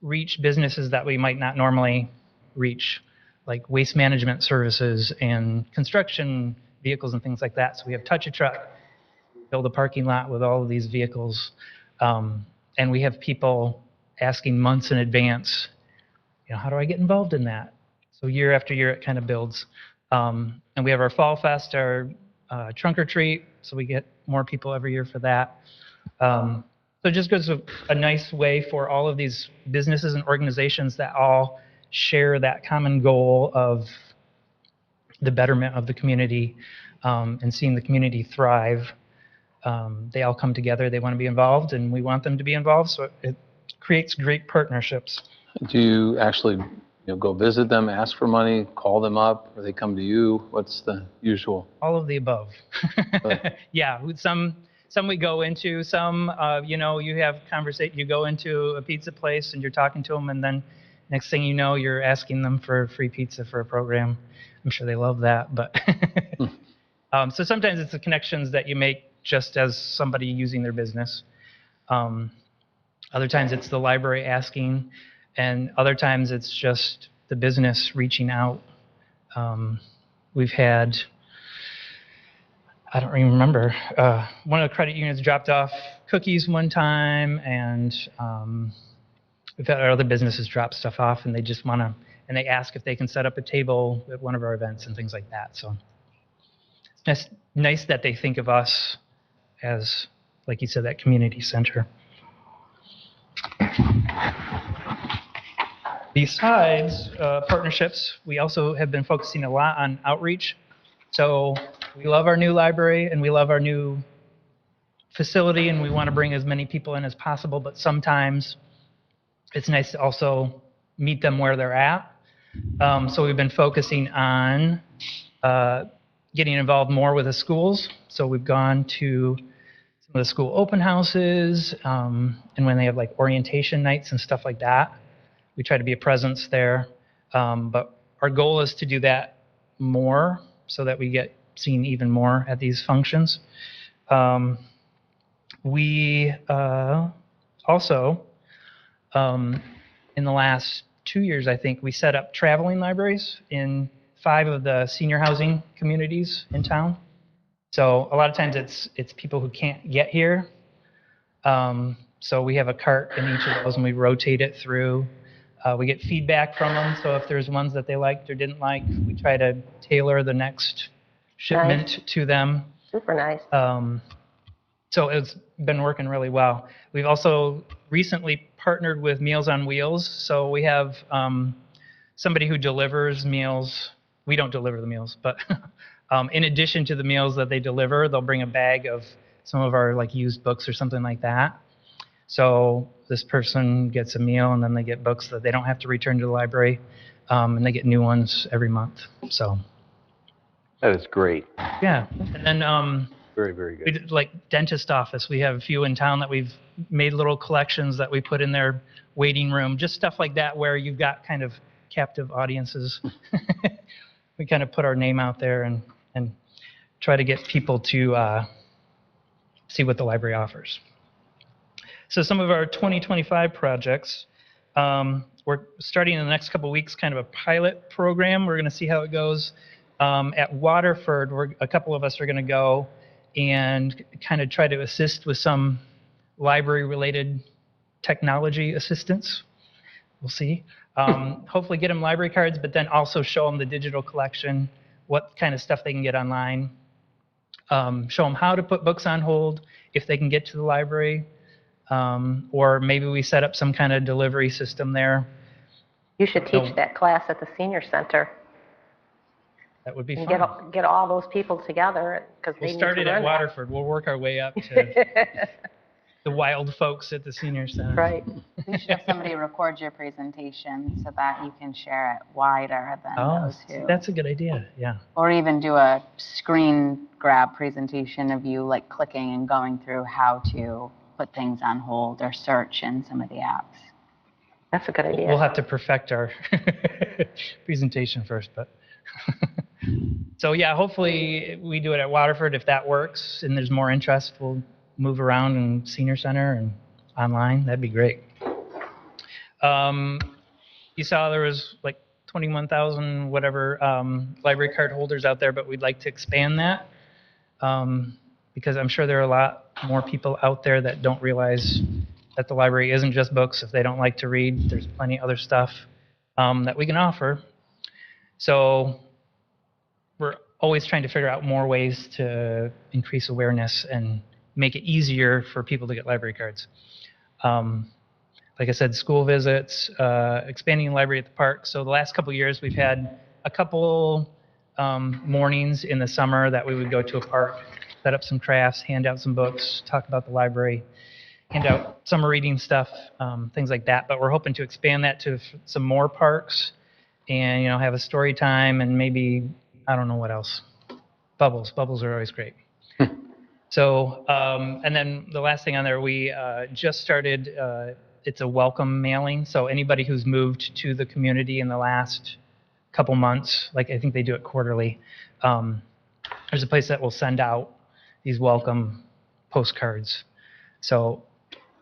Speaker 11: reach businesses that we might not normally reach, like waste management services and construction vehicles and things like that. So we have Touch a Truck, build a parking lot with all of these vehicles. And we have people asking months in advance, how do I get involved in that? So year after year, it kind of builds. And we have our Fall Fest, our trunk or treat, so we get more people every year for that. So it just goes a nice way for all of these businesses and organizations that all share that common goal of the betterment of the community and seeing the community thrive. They all come together, they want to be involved, and we want them to be involved, so it creates great partnerships.
Speaker 1: Do you actually go visit them, ask for money, call them up, or they come to you? What's the usual?
Speaker 11: All of the above. Yeah, some we go into, some, you have conversation, you go into a pizza place and you're talking to them, and then next thing you know, you're asking them for free pizza for a program. I'm sure they love that, but so sometimes it's the connections that you make just as somebody using their business. Other times it's the library asking, and other times it's just the business reaching out. We've had, I don't even remember, one of the credit unions dropped off cookies one time, and we've had other businesses drop stuff off, and they just want to, and they ask if they can set up a table at one of our events and things like that. So it's nice that they think of us as, like you said, that community center. Besides partnerships, we also have been focusing a lot on outreach. So we love our new library and we love our new facility, and we want to bring as many people in as possible, but sometimes it's nice to also meet them where they're at. So we've been focusing on getting involved more with the schools. So we've gone to some of the school open houses, and when they have like orientation nights and stuff like that, we try to be a presence there. But our goal is to do that more so that we get seen even more at these functions. We also, in the last 2 years, I think, we set up traveling libraries in 5 of the senior housing communities in town. So a lot of times it's people who can't get here. So we have a cart in each of those and we rotate it through. We get feedback from them. So if there's ones that they liked or didn't like, we try to tailor the next shipment to them.
Speaker 5: Super nice.
Speaker 11: So it's been working really well. We've also recently partnered with Meals on Wheels. So we have somebody who delivers meals. We don't deliver the meals, but in addition to the meals that they deliver, they'll bring a bag of some of our like used books or something like that. So this person gets a meal and then they get books that they don't have to return to the library, and they get new ones every month. So
Speaker 6: That is great.
Speaker 11: yeah, and then
Speaker 6: Very, very good.
Speaker 11: we did, like dentist office. We have a few in town that we've made little collections that we put in their waiting room, just stuff like that where you've got kind of captive audiences. We kind of put our name out there and try to get people to see what the library offers. So some of our 2025 projects, we're starting in the next couple of weeks kind of a pilot program. We're going to see how it goes. At Waterford, a couple of us are going to go and kind of try to assist with some library-related technology assistance. We'll see. Hopefully get them library cards, but then also show them the digital collection, what kind of stuff they can get online. Show them how to put books on hold if they can get to the library. Or maybe we set up some kind of delivery system there.
Speaker 5: You should teach that class at the senior center.
Speaker 11: That would be
Speaker 5: And
Speaker 11: fun.
Speaker 5: get all those people together because they
Speaker 11: We'll
Speaker 5: need
Speaker 11: start
Speaker 5: to
Speaker 11: it at
Speaker 5: learn
Speaker 11: Waterford. We'll work our way up to the wild folks at the senior center.
Speaker 5: Right.
Speaker 3: We should have somebody record your presentation so that you can share it wider than those who.
Speaker 11: That's a good idea. Yeah.
Speaker 3: Or even do a screen grab presentation of you like clicking and going through how to put things on hold or search in some of the apps.
Speaker 5: That's a good idea.
Speaker 11: We'll have to perfect our presentation first, but. So yeah, hopefully we do it at Waterford. If that works and there's more interest, we'll move around in senior center and online. That'd be great. You saw there was like 21,000 whatever library card holders out there, but we'd like to expand that because I'm sure there are a lot more people out there that don't realize that the library isn't just books. If they don't like to read, there's plenty of other stuff that we can offer. So we're always trying to figure out more ways to increase awareness and make it easier for people to get library cards. Like I said, school visits, expanding the library at the park. So the last couple of years, we've had a couple mornings in the summer that we would go to a park, set up some crafts, hand out some books, talk about the library, hand out summer reading stuff, things like that. But we're hoping to expand that to some more parks and, have a story time and maybe, I don't know what else. Bubbles are always great. So, and then the last thing on there, we just started, it's a welcome mailing. So anybody who's moved to the community in the last couple months, like I think they do it quarterly, there's a place that will send out these welcome postcards. So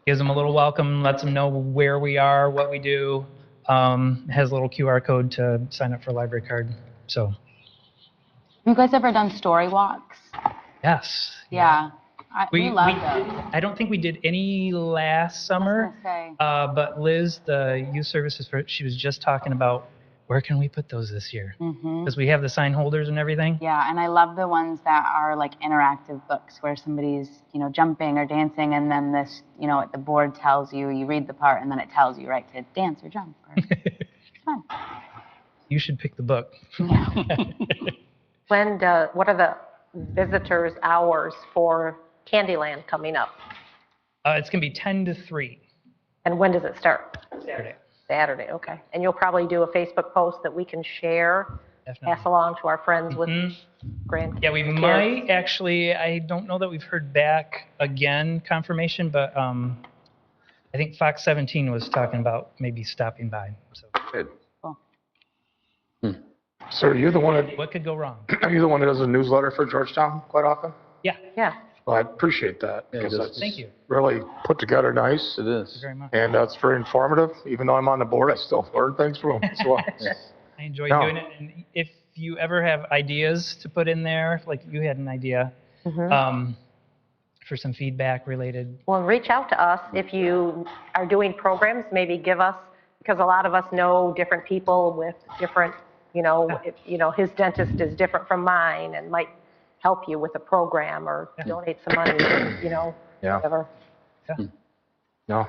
Speaker 11: gives them a little welcome, lets them know where we are, what we do, has a little QR code to sign up for a library card. So.
Speaker 3: Have you guys ever done story walks?
Speaker 11: Yes.
Speaker 3: Yeah. We love those.
Speaker 11: I don't think we did any last summer,
Speaker 3: I was gonna say.
Speaker 11: but Liz, the youth services, she was just talking about where can we put those this year? Because we have the sign holders and everything.
Speaker 3: Yeah, and I love the ones that are like interactive books where somebody's, jumping or dancing and then this, the board tells you, you read the part and then it tells you, right, to dance or jump. Or, it's fun.
Speaker 11: You should pick the book.
Speaker 3: Yeah.
Speaker 5: What are the visitors' hours for Candyland coming up?
Speaker 11: It's going to be 10 to 3.
Speaker 5: And when does it start?
Speaker 11: Saturday.
Speaker 5: Saturday, okay. And you'll probably do a Facebook post that we can share,
Speaker 11: Definitely.
Speaker 5: pass along to our friends with grandkids.
Speaker 11: Yeah, we might actually, I don't know that we've heard back again confirmation, but I think Fox 17 was talking about maybe stopping by. So.
Speaker 6: Good.
Speaker 4: So are you the one that,
Speaker 11: What could go wrong?
Speaker 4: are you the one that does a newsletter for Georgetown quite often?
Speaker 11: Yeah.
Speaker 5: Yeah.
Speaker 4: Well, I appreciate that.
Speaker 1: Yeah,
Speaker 4: because
Speaker 1: just-
Speaker 4: that's
Speaker 11: Thank you.
Speaker 4: really put together nice.
Speaker 1: It
Speaker 11: Thank you
Speaker 1: is.
Speaker 11: very much.
Speaker 4: And it's very informative. Even though I'm on the board, I still learn things from them as well.
Speaker 11: I enjoy
Speaker 4: No.
Speaker 11: doing it. And if you ever have ideas to put in there, like you had an idea for some feedback related.
Speaker 5: Well, reach out to us if you are doing programs, maybe give us, because a lot of us know different people with different, if, his dentist is different from mine and might help you with a program or donate some money,
Speaker 4: Yeah.
Speaker 5: whatever.
Speaker 4: No,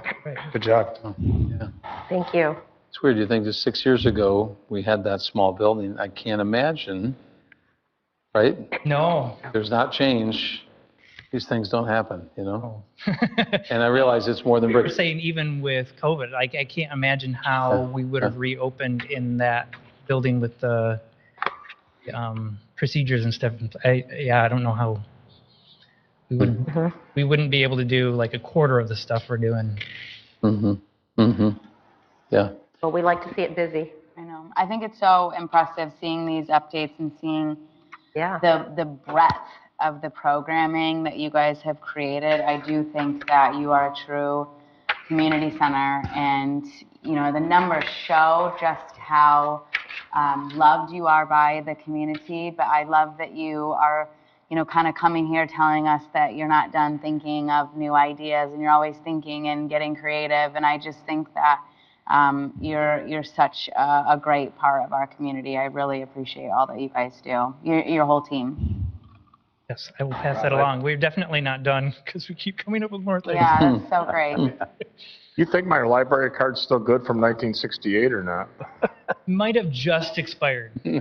Speaker 4: good job.
Speaker 1: Yeah.
Speaker 5: Thank you.
Speaker 1: It's weird. You think just 6 years ago, we had that small building. I can't imagine, right?
Speaker 11: No.
Speaker 1: There's not change. These things don't happen, And I realize it's more than
Speaker 11: We're
Speaker 1: bricks.
Speaker 11: saying even with COVID, I can't imagine how we would have reopened in that building with the procedures and stuff. I don't know how we wouldn't be able to do like a quarter of the stuff we're doing.
Speaker 1: Yeah.
Speaker 5: But we like to see it busy.
Speaker 3: I know. I think it's so impressive seeing these updates and seeing
Speaker 5: Yeah.
Speaker 3: the breadth of the programming that you guys have created. I do think that you are a true community center, and the numbers show just how loved you are by the community. But I love that you are kind of coming here telling us that you're not done thinking of new ideas and you're always thinking and getting creative. And I just think that you're such a great part of our community. I really appreciate all that you guys do, your whole team.
Speaker 11: Yes, I will pass that along. We're definitely not done because we keep coming up with more things.
Speaker 3: Yeah, that's so great.
Speaker 4: You think my library card's still good from 1968 or not?
Speaker 11: Might have just expired.
Speaker 5: You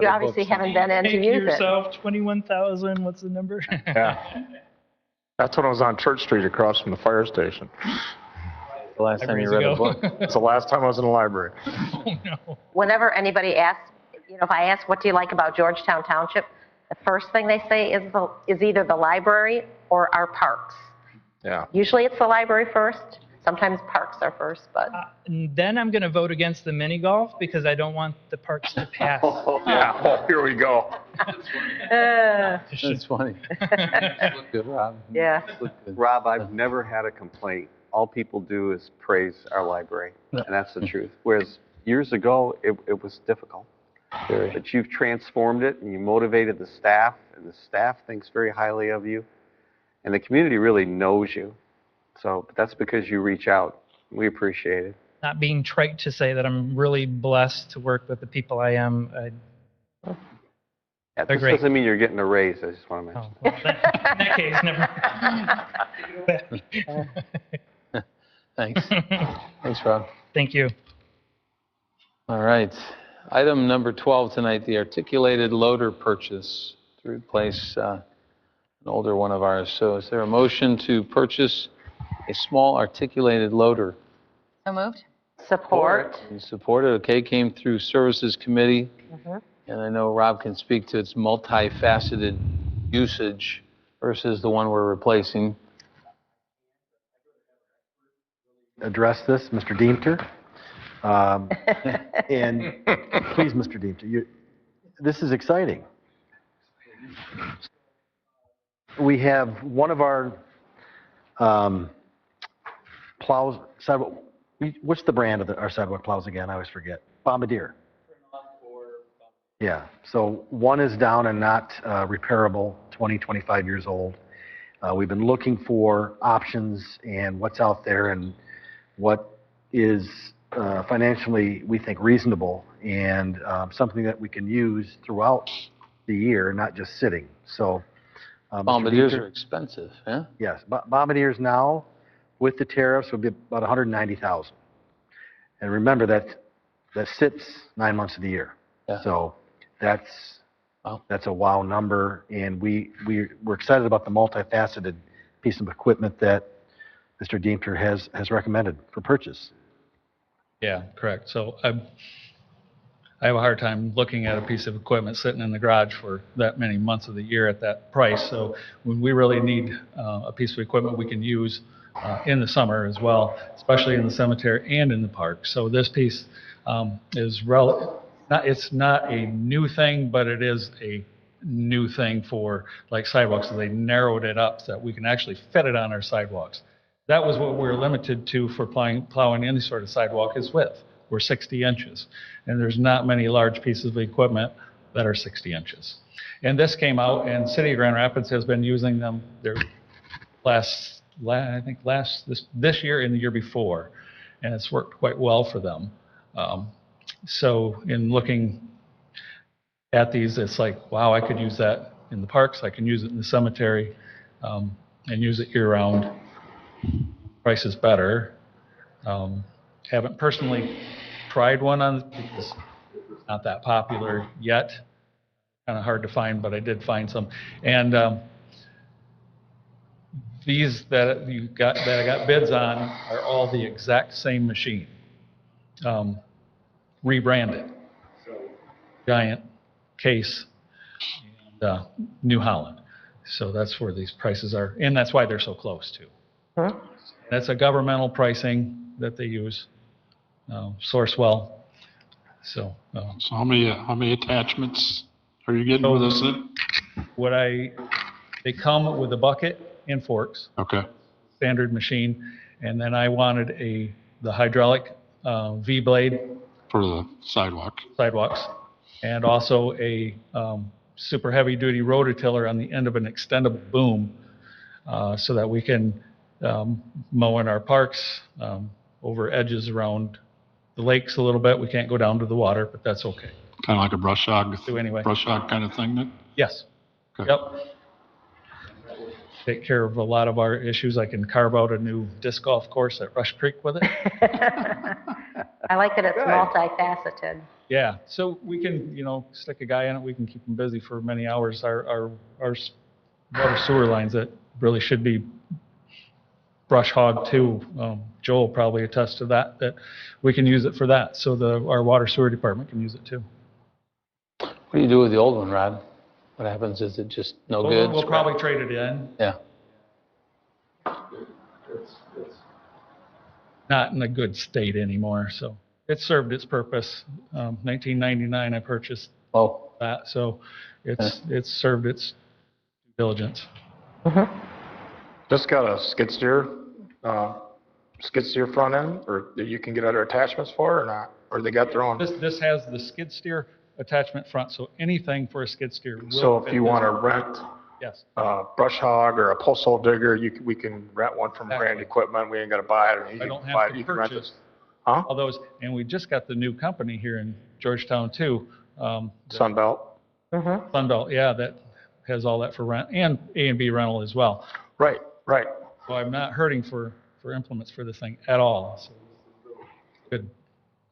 Speaker 5: obviously haven't been in to
Speaker 11: Take
Speaker 5: use it.
Speaker 11: yourself 21,000. What's the number?
Speaker 4: Yeah. That's when I was on Church Street across from the fire station.
Speaker 1: The last time you
Speaker 11: Libraries
Speaker 1: read a
Speaker 11: ago.
Speaker 1: book.
Speaker 4: It's the last time I was in the library.
Speaker 11: Oh, no.
Speaker 5: Whenever anybody asks, if I ask what do you like about Georgetown Township, the first thing they say is either the library or our parks.
Speaker 4: Yeah.
Speaker 5: Usually it's the library first. Sometimes parks are first, but
Speaker 11: And then I'm going to vote against the mini golf because I don't want the parks to pass.
Speaker 4: Yeah. Oh, here we go.
Speaker 1: That's funny. Look good, Rob.
Speaker 5: Yeah.
Speaker 1: Look good.
Speaker 6: Rob, I've never had a complaint. All people do is praise our library, and that's the truth. Whereas years ago, it was difficult. But you've transformed it, and you motivated the staff, and the staff thinks very highly of you, and the community really knows you. So that's because you reach out. We appreciate it.
Speaker 11: Not being trite to say that I'm really blessed to work with the people I am.
Speaker 6: Yeah,
Speaker 11: They're
Speaker 6: this
Speaker 11: great.
Speaker 6: doesn't mean you're getting a raise. I just want to mention.
Speaker 11: Well, in that case, never.
Speaker 1: Thanks. Thanks, Rob.
Speaker 11: Thank you.
Speaker 1: All right. Item number 12 tonight, the articulated loader purchase to replace an older one of ours. So is there a motion to purchase a small articulated loader?
Speaker 3: So moved?
Speaker 5: support.
Speaker 1: You support it, okay, came through Services Committee,
Speaker 5: Mhm.
Speaker 1: and I know Rob can speak to its multifaceted usage versus the one we're replacing.
Speaker 12: Address this, Mr. Deemter. And please, Mr. Deemter, this is exciting. We have one of our plows, sidewalk, what's the brand of our sidewalk plows again? I always forget. Bombardier. Yeah, so one is down and not repairable, 20, 25 years old. We've been looking for options and what's out there and what is financially, we think, reasonable and something that we can use throughout the year, not just sitting. So, Mr.
Speaker 1: Bombardiers
Speaker 12: Deeter-
Speaker 1: are expensive, yeah?
Speaker 12: Yes, Bombardiers now, with the tariffs, would be about $190,000. And remember that sits 9 months of the year.
Speaker 1: Yeah.
Speaker 12: So that's
Speaker 1: Wow.
Speaker 12: a wow number, and we're excited about the multifaceted piece of equipment that Mr. Deemter has recommended for purchase.
Speaker 2: Yeah, correct. So I have a hard time looking at a piece of equipment sitting in the garage for that many months of the year at that price. So when we really need a piece of equipment we can use in the summer as well, especially in the cemetery and in the park. So this piece is it's not a new thing, but it is a new thing for like sidewalks. So they narrowed it up so that we can actually fit it on our sidewalks. That was what we're limited to for plowing any sort of sidewalk is width. We're 60 inches. And there's not many large pieces of equipment that are 60 inches. And this came out, and City of Grand Rapids has been using them their this year and the year before. And it's worked quite well for them. So in looking
Speaker 11: at these, it's like, wow, I could use that in the parks, I can use it in the cemetery, and use it year-round. Price is better. Haven't personally tried one on, because it's not that popular yet. Kind of hard to find, but I did find some. And these that I got bids on are all the exact same machine, rebranded. Giant case, and New Holland. So that's where these prices are, and that's why they're so close too.
Speaker 4: Huh?
Speaker 11: That's a governmental pricing that they use, Sourcewell. So
Speaker 2: So how many attachments are you getting with this then?
Speaker 11: They come with a bucket and forks,
Speaker 2: Okay.
Speaker 11: standard machine, and then I wanted the hydraulic V-blade
Speaker 2: For the sidewalks.
Speaker 11: and also a super heavy-duty rototiller on the end of an extendable boom, so that we can mow in our parks, over edges around the lakes a little bit. We can't go down to the water, but that's okay.
Speaker 2: Kind of like a brush hog,
Speaker 11: Do anyway.
Speaker 2: brush hog kind of thing then?
Speaker 11: Yes.
Speaker 2: Okay.
Speaker 11: Yep. Take care of a lot of our issues. I can carve out a new disc golf course at Rush Creek with it.
Speaker 5: I like that it's multifaceted.
Speaker 11: Yeah, so we can, stick a guy in it. We can keep him busy for many hours. Our water sewer lines that really should be brush hog too. Joel probably attests to that we can use it for that. So our water sewer department can use it too.
Speaker 1: What do you do with the old one, Rod? What happens? Is it just no good?
Speaker 11: We'll probably trade it in.
Speaker 1: Yeah.
Speaker 11: It's not in a good state anymore, so it served its purpose. 1999, I purchased that, so it's served its due diligence.
Speaker 4: Just got a skid steer front end, or that you can get other attachments for, or not? Or they got their own?
Speaker 11: This has the skid steer attachment front, so anything for a skid steer will
Speaker 4: So if
Speaker 11: fit
Speaker 4: you
Speaker 11: this
Speaker 4: want to
Speaker 11: one.
Speaker 4: rent
Speaker 11: Yes.
Speaker 4: brush hog or a post hole digger, we can rent one from Brand Equipment. We ain't got to buy it.
Speaker 11: I don't have to purchase all those, and we just got the new company here in Georgetown too.
Speaker 4: Sunbelt.
Speaker 11: Sunbelt, yeah, that has all that for rent, and A and B rental as well.
Speaker 4: Right.
Speaker 11: So I'm not hurting for implements for this thing at all. So good.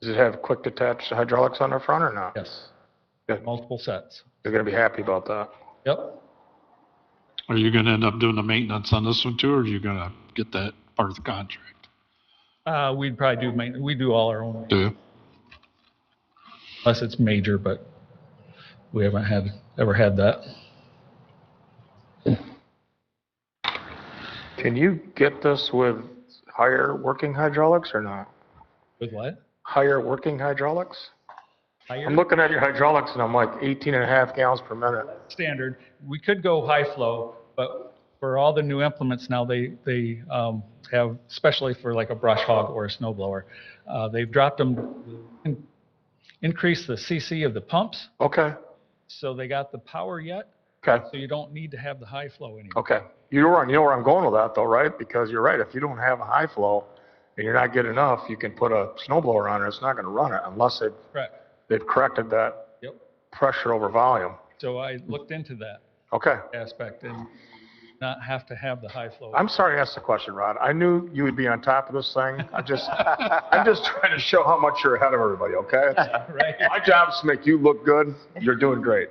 Speaker 4: Does it have quick detach hydraulics on the front or not?
Speaker 11: Yes.
Speaker 4: Good.
Speaker 11: Multiple sets.
Speaker 4: They're going to be happy about that.
Speaker 11: Yep.
Speaker 2: Are you going to end up doing the maintenance on this one too, or are you going to get that part of the contract?
Speaker 11: We'd probably do maintenance. We do all our own.
Speaker 2: Do you?
Speaker 11: Unless it's major, but we haven't ever had that.
Speaker 4: Can you get this with higher working hydraulics or not?
Speaker 11: With what?
Speaker 4: Higher working hydraulics?
Speaker 11: Higher?
Speaker 4: I'm looking at your hydraulics and I'm like 18.5 gallons per minute.
Speaker 11: Standard. We could go high flow, but for all the new implements now, they have, especially for like a brush hog or a snow blower, they've dropped them, increased the CC of the pumps.
Speaker 4: Okay.
Speaker 11: So they got the power yet.
Speaker 4: Okay.
Speaker 11: So you don't need to have the high flow anymore.
Speaker 4: Okay. You know where I'm going with that though, right? Because you're right. If you don't have a high flow and you're not getting enough, you can put a snowblower on it. It's not going to run it unless they've corrected that pressure over volume.
Speaker 11: So I looked into that aspect and not have to have the high flow.
Speaker 4: I'm sorry to ask the question, Rod. I knew you would be on top of this thing. I'm just trying to show how much you're ahead of everybody, okay?
Speaker 11: Right.
Speaker 4: My job is to make you look good. You're doing great.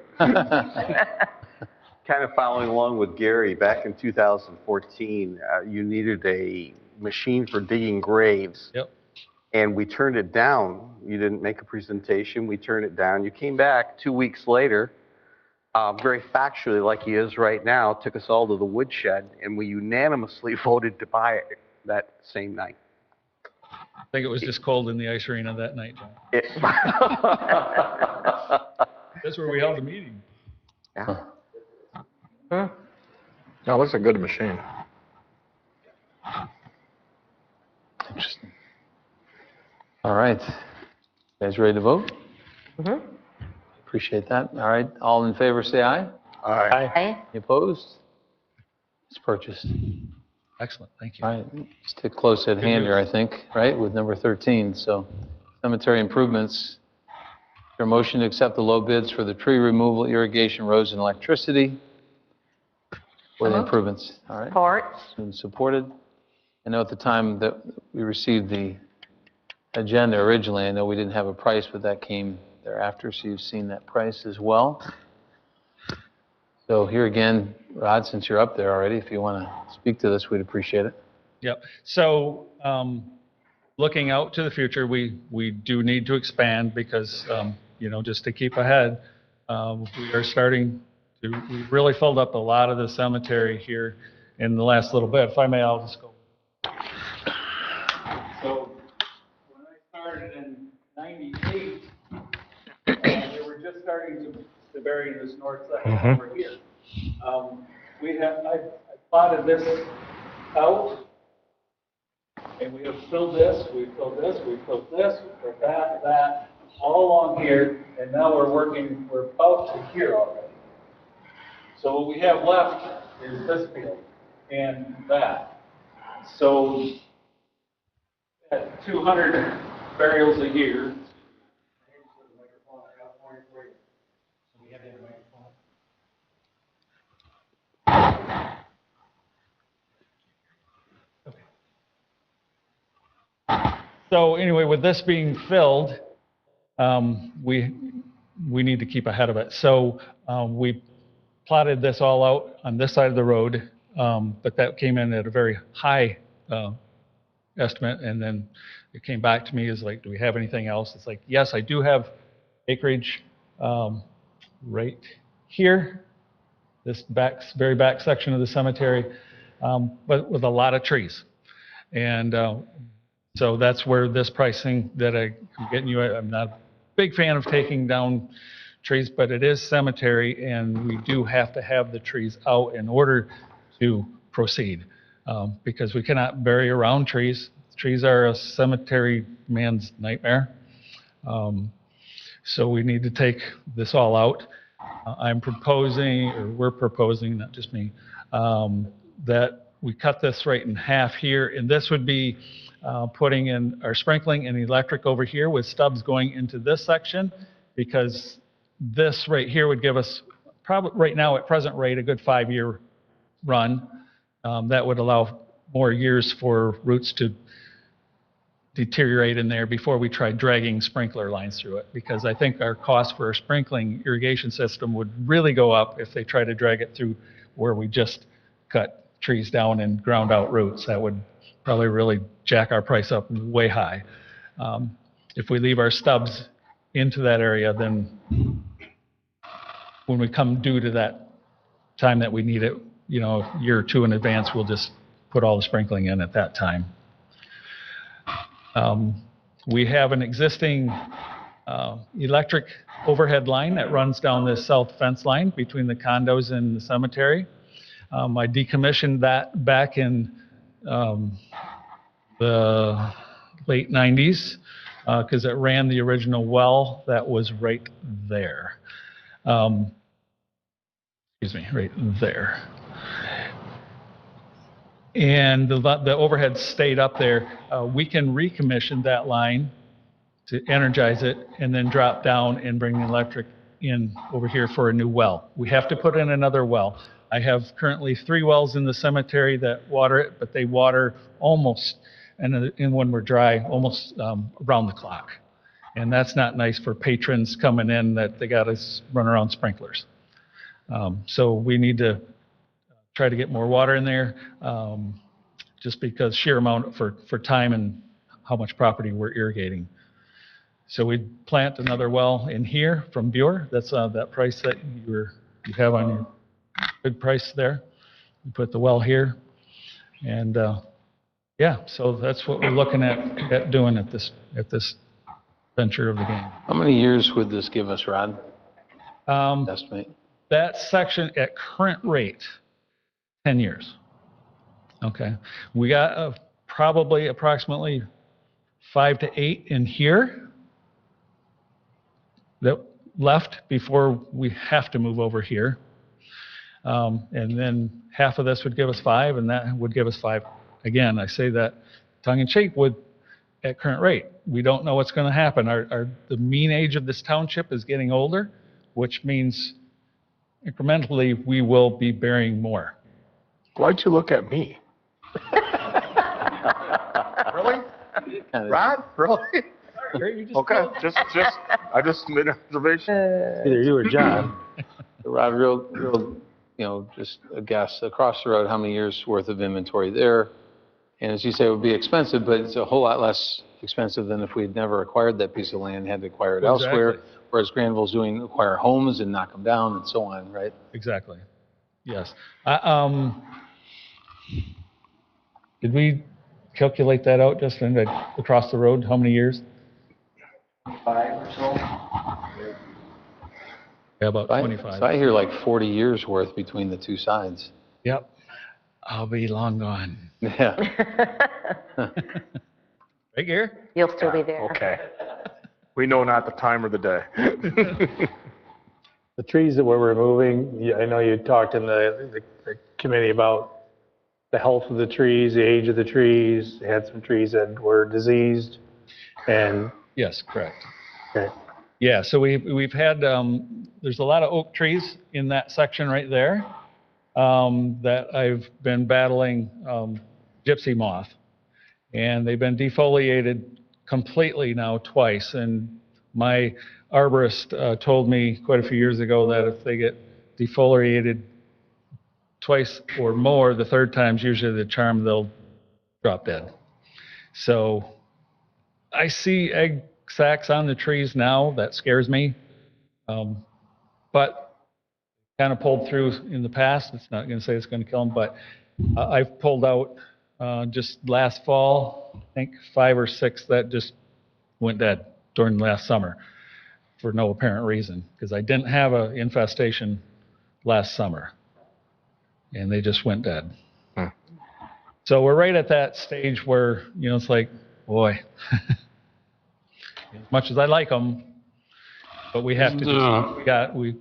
Speaker 6: Kind of following along with Gary, back in 2014, you needed a machine for digging graves.
Speaker 11: Yep.
Speaker 6: And we turned it down. You didn't make a presentation. We turned it down. You came back 2 weeks later, very factually like he is right now, took us all to the woodshed, and we unanimously voted to buy it that same night.
Speaker 11: I think it was just cold in the ice arena that night, John. That's where we held the meeting.
Speaker 6: Yeah.
Speaker 4: No, that's a good machine.
Speaker 1: Interesting. All right. You guys ready to vote? Appreciate that. All right. All in favor, say aye.
Speaker 4: Aye.
Speaker 5: Aye.
Speaker 1: Any opposed? It's purchased.
Speaker 11: Excellent. Thank you.
Speaker 1: All right. Stick close at hand here, I think, right, with number 13. So cemetery improvements, there a motion to accept the low bids for the tree removal, irrigation, roads, and electricity for the
Speaker 5: moved.
Speaker 1: improvements? All right.
Speaker 5: Support.
Speaker 1: Been supported. I know at the time that we received the agenda originally, I know we didn't have a price, but that came thereafter, so you've seen that price as well. So here again, Rod, since you're up there already, if you want to speak to this, we'd appreciate it.
Speaker 2: Yep. So, looking out to the future, we do need to expand because, just to keep ahead, we are starting to, we really filled up a lot of the cemetery here in the last little bit. If I may, I'll just go. So, when I started in '98, they were just starting to bury this north section over here. I plotted this out. And we have filled this, we've filled this, we've filled this, we've filled that, all along here, and now we're about to here already. So what we have left is this field and that. So at 200 burials a year. So anyway, with this being filled, we need to keep ahead of it. So we plotted this all out on this side of the road, but that came in at a very high estimate, and then it came back to me as like, do we have anything else? It's like, yes, I do have acreage right here, this very back section of the cemetery, but with a lot of trees. And so that's where this pricing that I'm getting you, I'm not a big fan of taking down trees, but it is cemetery, and we do have to have the trees out in order to proceed, because we cannot bury around trees. Trees are a cemetery man's nightmare. So we need to take this all out. I'm proposing, or we're proposing, not just me, that we cut this right in half here, and this would be putting in our sprinkling and electric over here with stubs going into this section, because this right here would give us, probably right now at present rate, a good 5-year run. That would allow more years for roots to deteriorate in there before we try dragging sprinkler lines through it, because I think our cost for a sprinkling irrigation system would really go up if they try to drag it through where we just cut trees down and ground out roots. That would probably really jack our price up way high. If we leave our stubs into that area, then when we come due to that time that we need it, a year or two in advance, we'll just put all the sprinkling in at that time. We have an existing electric overhead line that runs down this south fence line between the condos and the cemetery. I decommissioned that back in the late 90s because it ran the original well that was right there. Right there. And the overhead stayed up there. We can recommission that line to energize it and then drop down and bring the electric in over here for a new well. We have to put in another well. I have currently 3 wells in the cemetery that water it, but they water almost, and when we're dry, almost around the clock. And that's not nice for patrons coming in that they got to run around sprinklers. So we need to try to get more water in there, just because sheer amount for time and how much property we're irrigating. So we'd plant another well in here from Buer. That's that price that you have on your good price there. We put the well here, and yeah, so that's what we're looking at doing at this venture of the game.
Speaker 1: How many years would this give us, Rod? Estimate.
Speaker 2: That section at current rate, 10 years. Okay. We got probably approximately 5 to 8 in here that left before we have to move over here. And then half of this would give us 5, and that would give us 5. Again, I say that tongue in cheek with
Speaker 13: at current rate. We don't know what's going to happen. The mean age of this township is getting older, which means incrementally we will be burying more.
Speaker 4: Why'd you look at me? Really? Rod? Really? Okay, I just made an observation.
Speaker 10: Either you or John.
Speaker 1: Rod, real, just a guess, across the road, how many years worth of inventory there? And as you say, it would be expensive, but it's a whole lot less expensive than if we'd never acquired that piece of land, had to acquire it elsewhere. Whereas Granville's doing acquire homes and knock them down and so on, right?
Speaker 13: Exactly. Yes. Did we calculate that out, Justin, across the road, how many years?
Speaker 14: 5 or so.
Speaker 13: Yeah, about 25.
Speaker 1: So I hear like 40 years worth between the two sides.
Speaker 13: Yep. I'll be long gone.
Speaker 1: Yeah.
Speaker 13: Right here?
Speaker 5: You'll still be there.
Speaker 4: Okay. We know not the time or the day.
Speaker 10: The trees that we're removing, I know you talked in the committee about the health of the trees, the age of the trees. They had some trees that were diseased, and
Speaker 13: Yes, correct.
Speaker 10: okay.
Speaker 13: Yeah, so we've had, there's a lot of oak trees in that section right there that I've been battling gypsy moth. And they've been defoliated completely now twice. And my arborist told me quite a few years ago that if they get defoliated twice or more, the third time's usually the charm, they'll drop dead. So I see egg sacs on the trees now. That scares me. But kind of pulled through in the past. It's not going to say it's going to kill them, but I've pulled out just last fall, I think 5 or 6 that just went dead during last summer for no apparent reason, because I didn't have an infestation last summer, and they just went dead. So we're right at that stage where, it's like, boy, as much as I like them, but we have to do something.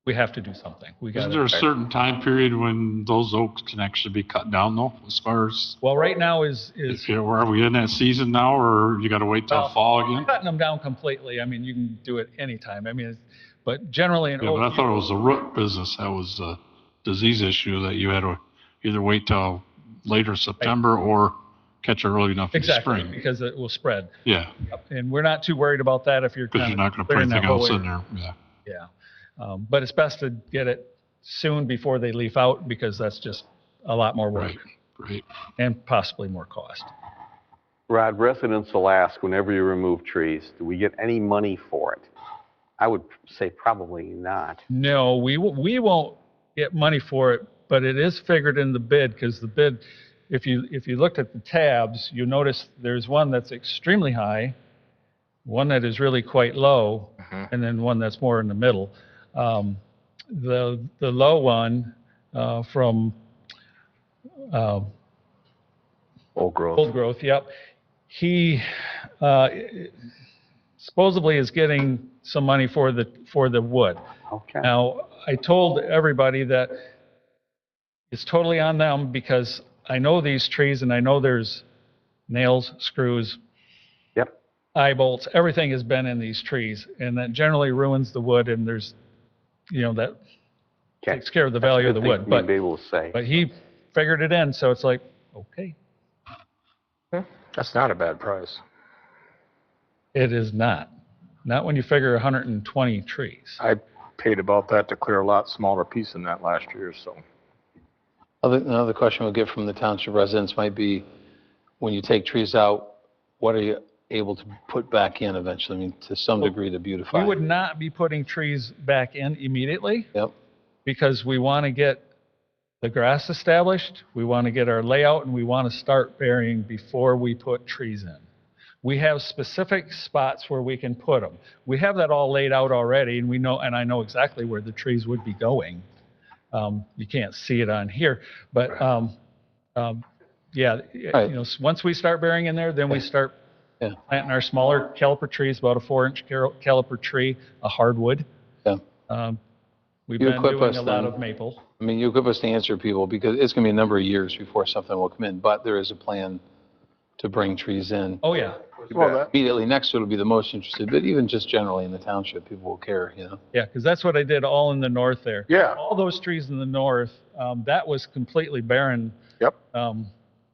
Speaker 13: We have to do something.
Speaker 2: Isn't there a certain time period when those oaks can actually be cut down though, as far as?
Speaker 13: Well, right now is
Speaker 2: Are we in that season now, or you got to wait till fall again?
Speaker 13: cutting them down completely. I mean, you can do it anytime. I mean, but generally in
Speaker 2: Yeah,
Speaker 13: oak.
Speaker 2: but I thought it was a root business. That was a disease issue that you had to either wait till later September or catch it early enough in the
Speaker 13: Exactly,
Speaker 2: spring.
Speaker 13: because it will spread.
Speaker 2: Yeah,
Speaker 13: And we're not too worried about that if you're
Speaker 2: because
Speaker 13: kind
Speaker 2: you're
Speaker 13: of
Speaker 2: not going to put
Speaker 13: clearing that
Speaker 2: anything
Speaker 13: whole
Speaker 2: else in
Speaker 13: area.
Speaker 2: there. Yeah.
Speaker 13: Yeah. But it's best to get it soon before they leaf out, because that's just a lot more work.
Speaker 2: Right.
Speaker 13: And possibly more cost.
Speaker 6: Rod, residents will ask, whenever you remove trees, do we get any money for it? I would say probably not.
Speaker 13: No, we won't get money for it, but it is figured in the bid, because the bid, if you looked at the tabs, you notice there's one that's extremely high, one that is really quite low, and then one that's more in the middle. The low one from
Speaker 4: Old growth.
Speaker 13: Yep. He supposedly is getting some money for the wood.
Speaker 6: Okay.
Speaker 13: Now, I told everybody that it's totally on them, because I know these trees and I know there's nails, screws, eye bolts, everything has been in these trees, and that generally ruins the wood, and there's, that takes care of the value of the wood.
Speaker 6: But be able to say.
Speaker 13: But he figured it in, so it's like, okay.
Speaker 4: That's not a bad price.
Speaker 13: It is not. Not when you figure 120 trees.
Speaker 4: I paid about that to clear a lot smaller piece than that last year, so.
Speaker 1: Another question we'll get from the township residents might be, when you take trees out, what are you able to put back in eventually? I mean, to some degree to beautify.
Speaker 13: We would not be putting trees back in immediately.
Speaker 1: Yep.
Speaker 13: Because we want to get the grass established, we want to get our layout, and we want to start burying before we put trees in. We have specific spots where we can put them. We have that all laid out already, and I know exactly where the trees would be going. You can't see it on here, but once we start burying in there, then we start planting our smaller caliper trees, about a 4-inch caliper tree, a hardwood.
Speaker 1: Yeah.
Speaker 13: We've been doing a lot of maple.
Speaker 1: I mean, you equip us to answer people, because it's going to be a number of years before something will come in, but there is a plan to bring trees in.
Speaker 13: Oh, yeah.
Speaker 4: Well,
Speaker 1: Immediately next to it will be the most interested, but even just generally in the township, people will care, you know?
Speaker 13: Yeah, because that's what I did all in the north there.
Speaker 4: Yeah.
Speaker 13: All those trees in the north, that was completely barren.
Speaker 4: Yep.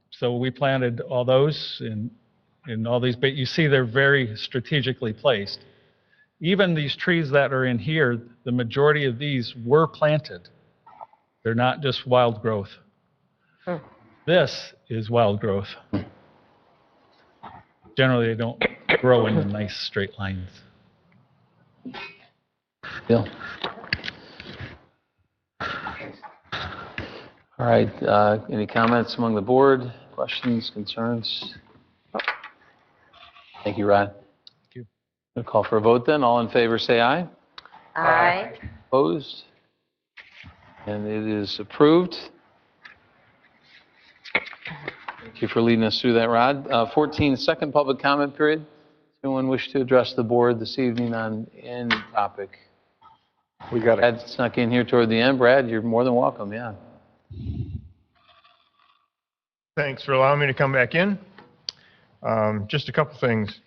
Speaker 13: So we planted all those in all these, but you see they're very strategically placed. Even these trees that are in here, the majority of these were planted. They're not just wild growth. This is wild growth. Generally, they don't grow in the nice straight lines.
Speaker 1: Bill? All right, any comments among the board? Questions, concerns? Thank you, Rod.
Speaker 13: Thank you.
Speaker 1: I'll call for a vote then. All in favor, say aye.
Speaker 5: Aye.
Speaker 1: Opposed? And it is approved. Thank you for leading us through that, Rod. 14, second public comment period. Does anyone wish to address the board this evening on any topic?
Speaker 4: we got it.
Speaker 1: Brad snuck in here toward the end. Brad, you're more than welcome, yeah.
Speaker 15: Thanks for allowing me to come back in. Just a couple things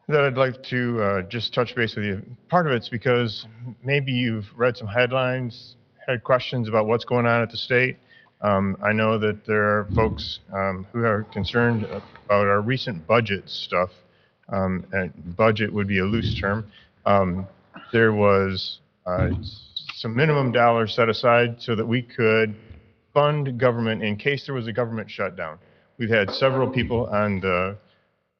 Speaker 15: that I'd like to just touch base with you. Part of it's because maybe you've read some headlines, had questions about what's going on at the state. I know that there are folks who are concerned about our recent budget stuff. And budget would be a loose term. There was some minimum dollars set aside so that we could fund government in case there was a government shutdown. We've had several people on the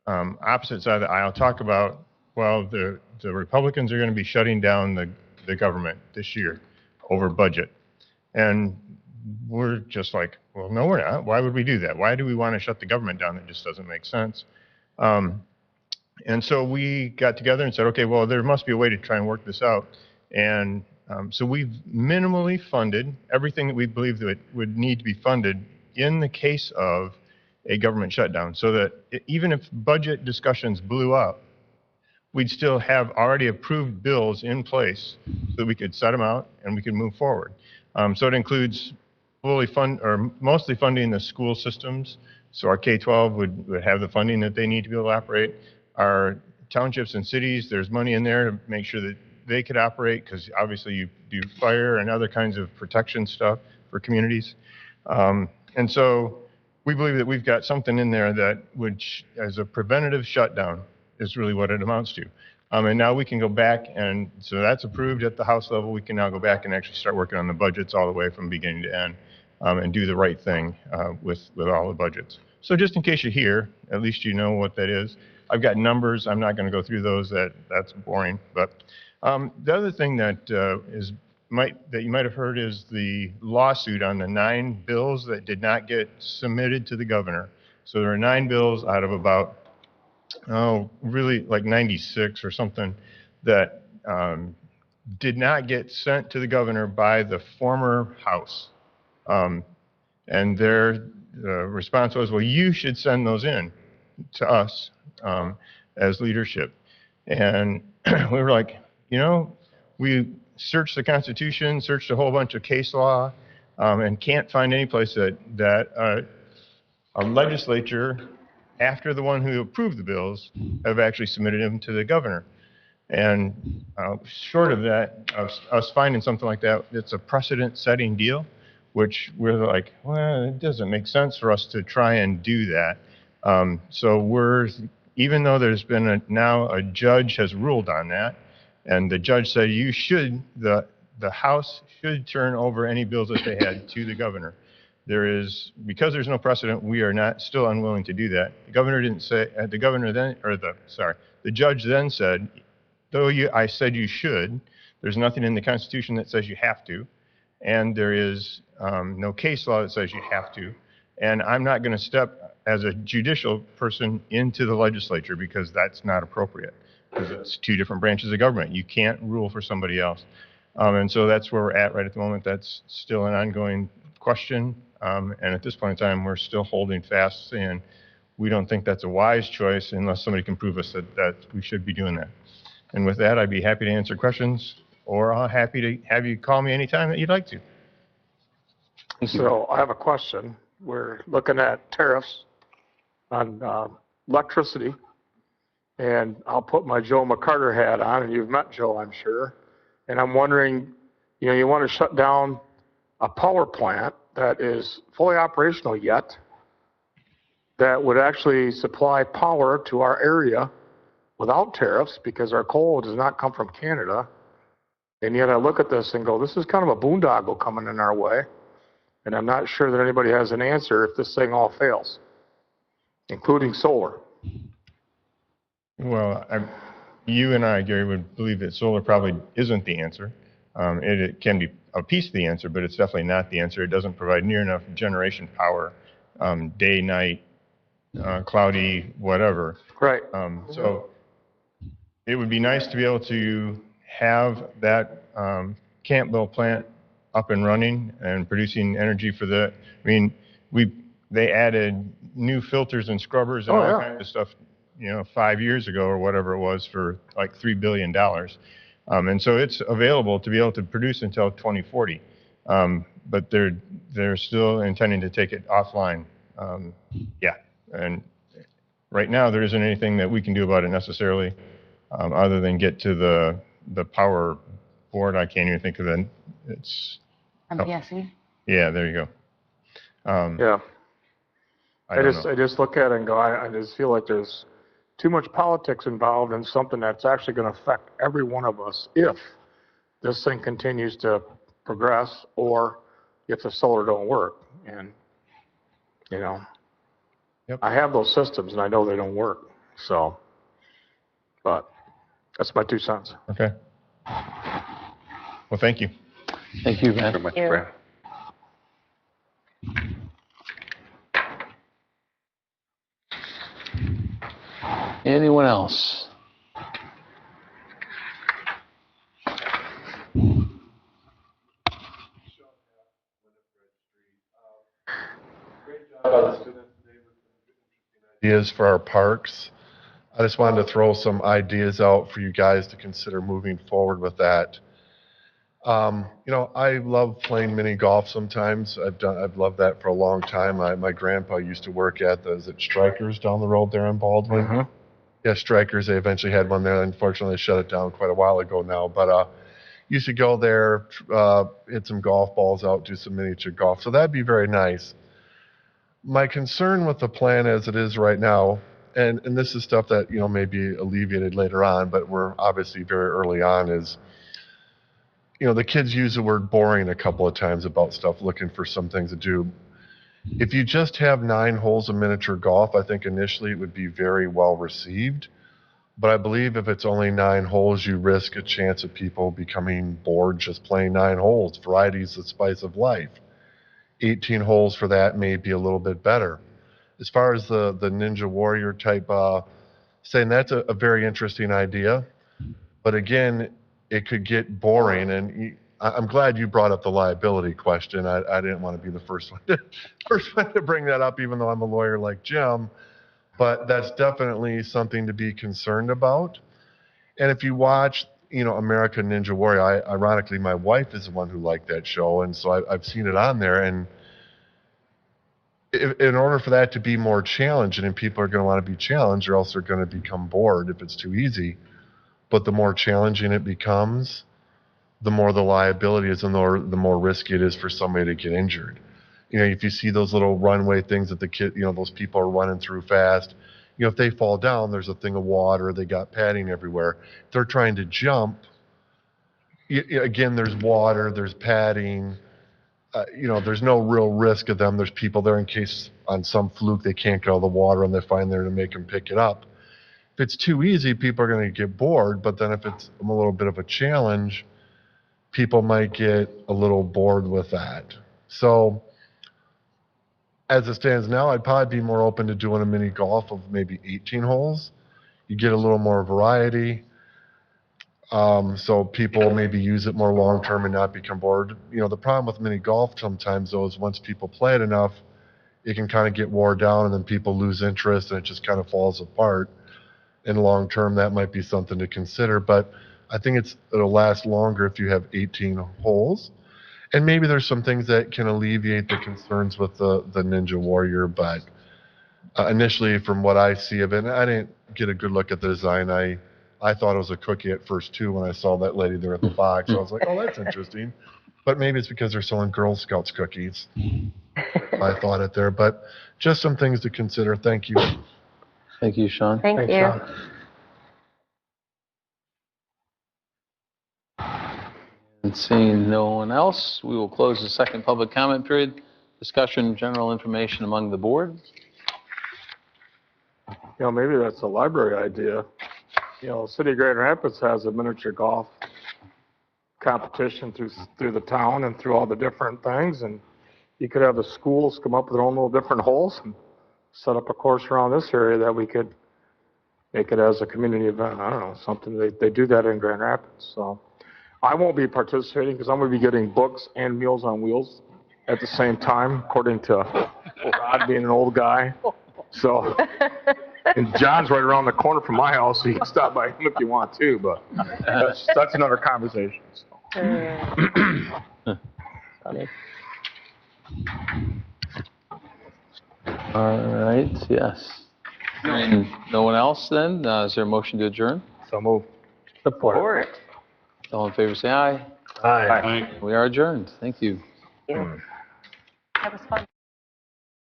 Speaker 15: opposite side of the aisle talk about, well, the Republicans are going to be shutting down the government this year over budget. And we're just like, well, no, we're not. Why would we do that? Why do we want to shut the government down? That just doesn't make sense. And so we got together and said, okay, well, there must be a way to try and work this out. And so we've minimally funded everything that we believe that would need to be funded in the case of a government shutdown, so that even if budget discussions blew up, we'd still have already approved bills in place so that we could set them out and we could move forward. So it includes mostly funding the school systems. So our K-12 would have the funding that they need to be able to operate. Our townships and cities, there's money in there to make sure that they could operate, because obviously you do fire and other kinds of protection stuff for communities. And so we believe that we've got something in there that would, as a preventative shutdown, is really what it amounts to. And now we can go back, and so that's approved at the House level. We can now go back and actually start working on the budgets all the way from beginning to end, and do the right thing with all the budgets. So just in case you're here, at least you know what that is. I've got numbers. I'm not going to go through those. That's boring. But the other thing that you might have heard is the lawsuit on the 9 bills that did not get submitted to the governor. So there are 9 bills out of about, really like 96 or something that did not get sent to the governor by the former House. And their response was, well, you should send those in to us as leadership. And we were like, we searched the Constitution, searched a whole bunch of case law, and can't find any place that a legislature, after the one who approved the bills, have actually submitted them to the governor. And short of that, us finding something like that, it's a precedent-setting deal, which we're like, well, it doesn't make sense for us to try and do that. So even though there's been now a judge has ruled on that, and the judge said the House should turn over any bills that they had to the governor. Because there's no precedent, we are still unwilling to do that. The governor didn't say, the judge then said, though I said you should, there's nothing in the Constitution that says you have to, and there is no case law that says you have to, and I'm not going to step as a judicial person into the legislature because that's not appropriate, because it's 2 different branches of government. You can't rule for somebody else. And so that's where we're at right at the moment. That's still an ongoing question. And at this point in time, we're still holding fast, saying we don't think that's a wise choice unless somebody can prove us that we should be doing that. And with that, I'd be happy to answer questions, or I'm happy to have you call me anytime that you'd like to.
Speaker 4: So I have a question. We're looking at tariffs on electricity. And I'll put my Joe McCarter hat on, and you've met Joe, I'm sure. And I'm wondering, you want to shut down a power plant that is fully operational yet, that would actually supply power to our area without tariffs, because our coal does not come from Canada. And yet I look at this and go, this is kind of a boondoggle coming in our way. And I'm not sure that anybody has an answer if this thing all fails, including solar.
Speaker 15: Well, you and I, Gary, would believe that solar probably isn't the answer. It can be a piece of the answer, but it's definitely not the answer. It doesn't provide near enough generation power, day, night, cloudy, whatever.
Speaker 4: Right.
Speaker 15: So it would be nice to be able to have that Campbell plant up and running and producing energy for the. I mean, they added new filters and scrubbers and all kinds of stuff, 5 years ago or whatever it was for like $3 billion. And so it's available to be able to produce until 2040. But they're still intending to take it offline. And right now there isn't anything that we can do about it necessarily, other than get to the power board. I can't even think of it. It's
Speaker 3: MPSC?
Speaker 15: Yeah, there you go.
Speaker 4: Yeah.
Speaker 15: I
Speaker 4: just look at it and go, I just feel like there's too much politics involved in something that's actually going to affect every one of us if this thing continues to progress, or if the solar don't work. And, I have those systems and I know they don't work. So, but that's my 2 cents.
Speaker 15: Okay. Well, thank you.
Speaker 1: Thank you, man.
Speaker 6: Very much, Brad.
Speaker 1: Anyone else?
Speaker 16: Ideas for our parks. I just wanted to throw some ideas out for you guys to consider moving forward with that. I love playing mini golf sometimes. I've loved that for a long time. My grandpa used to work at Strikers down the road there in Baldwin.
Speaker 4: Mm-hmm.
Speaker 16: Yeah, Strikers. They eventually had one there. Unfortunately, they shut it down quite a while ago now. But used to go there, hit some golf balls out, do some miniature golf. So that'd be very nice. My concern with the plan as it is right now, and this is stuff that may be alleviated later on, but we're obviously very early on, is the kids use the word boring a couple of times about stuff, looking for some things to do. If you just have 9 holes of miniature golf, I think initially it would be very well received. But I believe if it's only 9 holes, you risk a chance of people becoming bored just playing 9 holes. Variety is the spice of life. 18 holes for that may be a little bit better. As far as the Ninja Warrior type, saying that's a very interesting idea. But again, it could get boring. And I'm glad you brought up the liability question. I didn't want to be the first one to bring that up, even though I'm a lawyer like Jim. But that's definitely something to be concerned about. And if you watch, American Ninja Warrior, ironically, my wife is the one who liked that show, and so I've seen it on there. And in order for that to be more challenging, and people are going to want to be challenged, or else they're going to become bored if it's too easy. But the more challenging it becomes, the more the liability is, and the more risky it is for somebody to get injured. If you see those little runway things that those people are running through fast, if they fall down, there's a thing of water, they got padding everywhere. If they're trying to jump, again, there's water, there's padding, there's no real risk of them. There's people there in case on some fluke they can't get out of the water and they find there to make them pick it up. If it's too easy, people are going to get bored, but then if it's a little bit of a challenge, people might get a little bored with that. So as it stands now, I'd probably be more open to doing a mini golf of maybe 18 holes. You get a little more variety. So people maybe use it more long-term and not become bored. The problem with mini golf sometimes, though, is once people play it enough, it can kind of get worn down, and then people lose interest, and it just kind of falls apart. In long-term, that might be something to consider. But I think it'll last longer if you have 18 holes. And maybe there's some things that can alleviate the concerns with the Ninja Warrior, but Initially, from what I see of it, and I didn't get a good look at the design. I thought it was a cookie at first too when I saw that lady there at the box. I was like, oh, that's interesting. But maybe it's because they're selling Girl Scouts cookies. I thought it there, but just some things to consider. Thank you.
Speaker 1: Thank you, Sean.
Speaker 5: Thank
Speaker 4: Thanks,
Speaker 5: you.
Speaker 4: Sean.
Speaker 1: And seeing no one else, we will close the second public comment period. Discussion, general information among the board.
Speaker 4: You know, maybe that's a library idea. You know, City of Grand Rapids has a miniature golf competition through the town and through all the different things, and you could have the schools come up with their own little different holes and set up a course around this area that we could make it as a community event. I don't know, something, they do that in Grand Rapids, so. I won't be participating because I'm going to be getting books and Meals on Wheels at the same time, according to Rod being an old guy. So, and John's right around the corner from my house, so you can stop by him if you want to, but that's another conversation. So.
Speaker 1: All right, yes. And no one else then? Is there a motion to adjourn?
Speaker 4: So move. Support.
Speaker 1: All in favor, say aye.
Speaker 4: Aye.
Speaker 1: We are adjourned. Thank you.
Speaker 5: That was fun.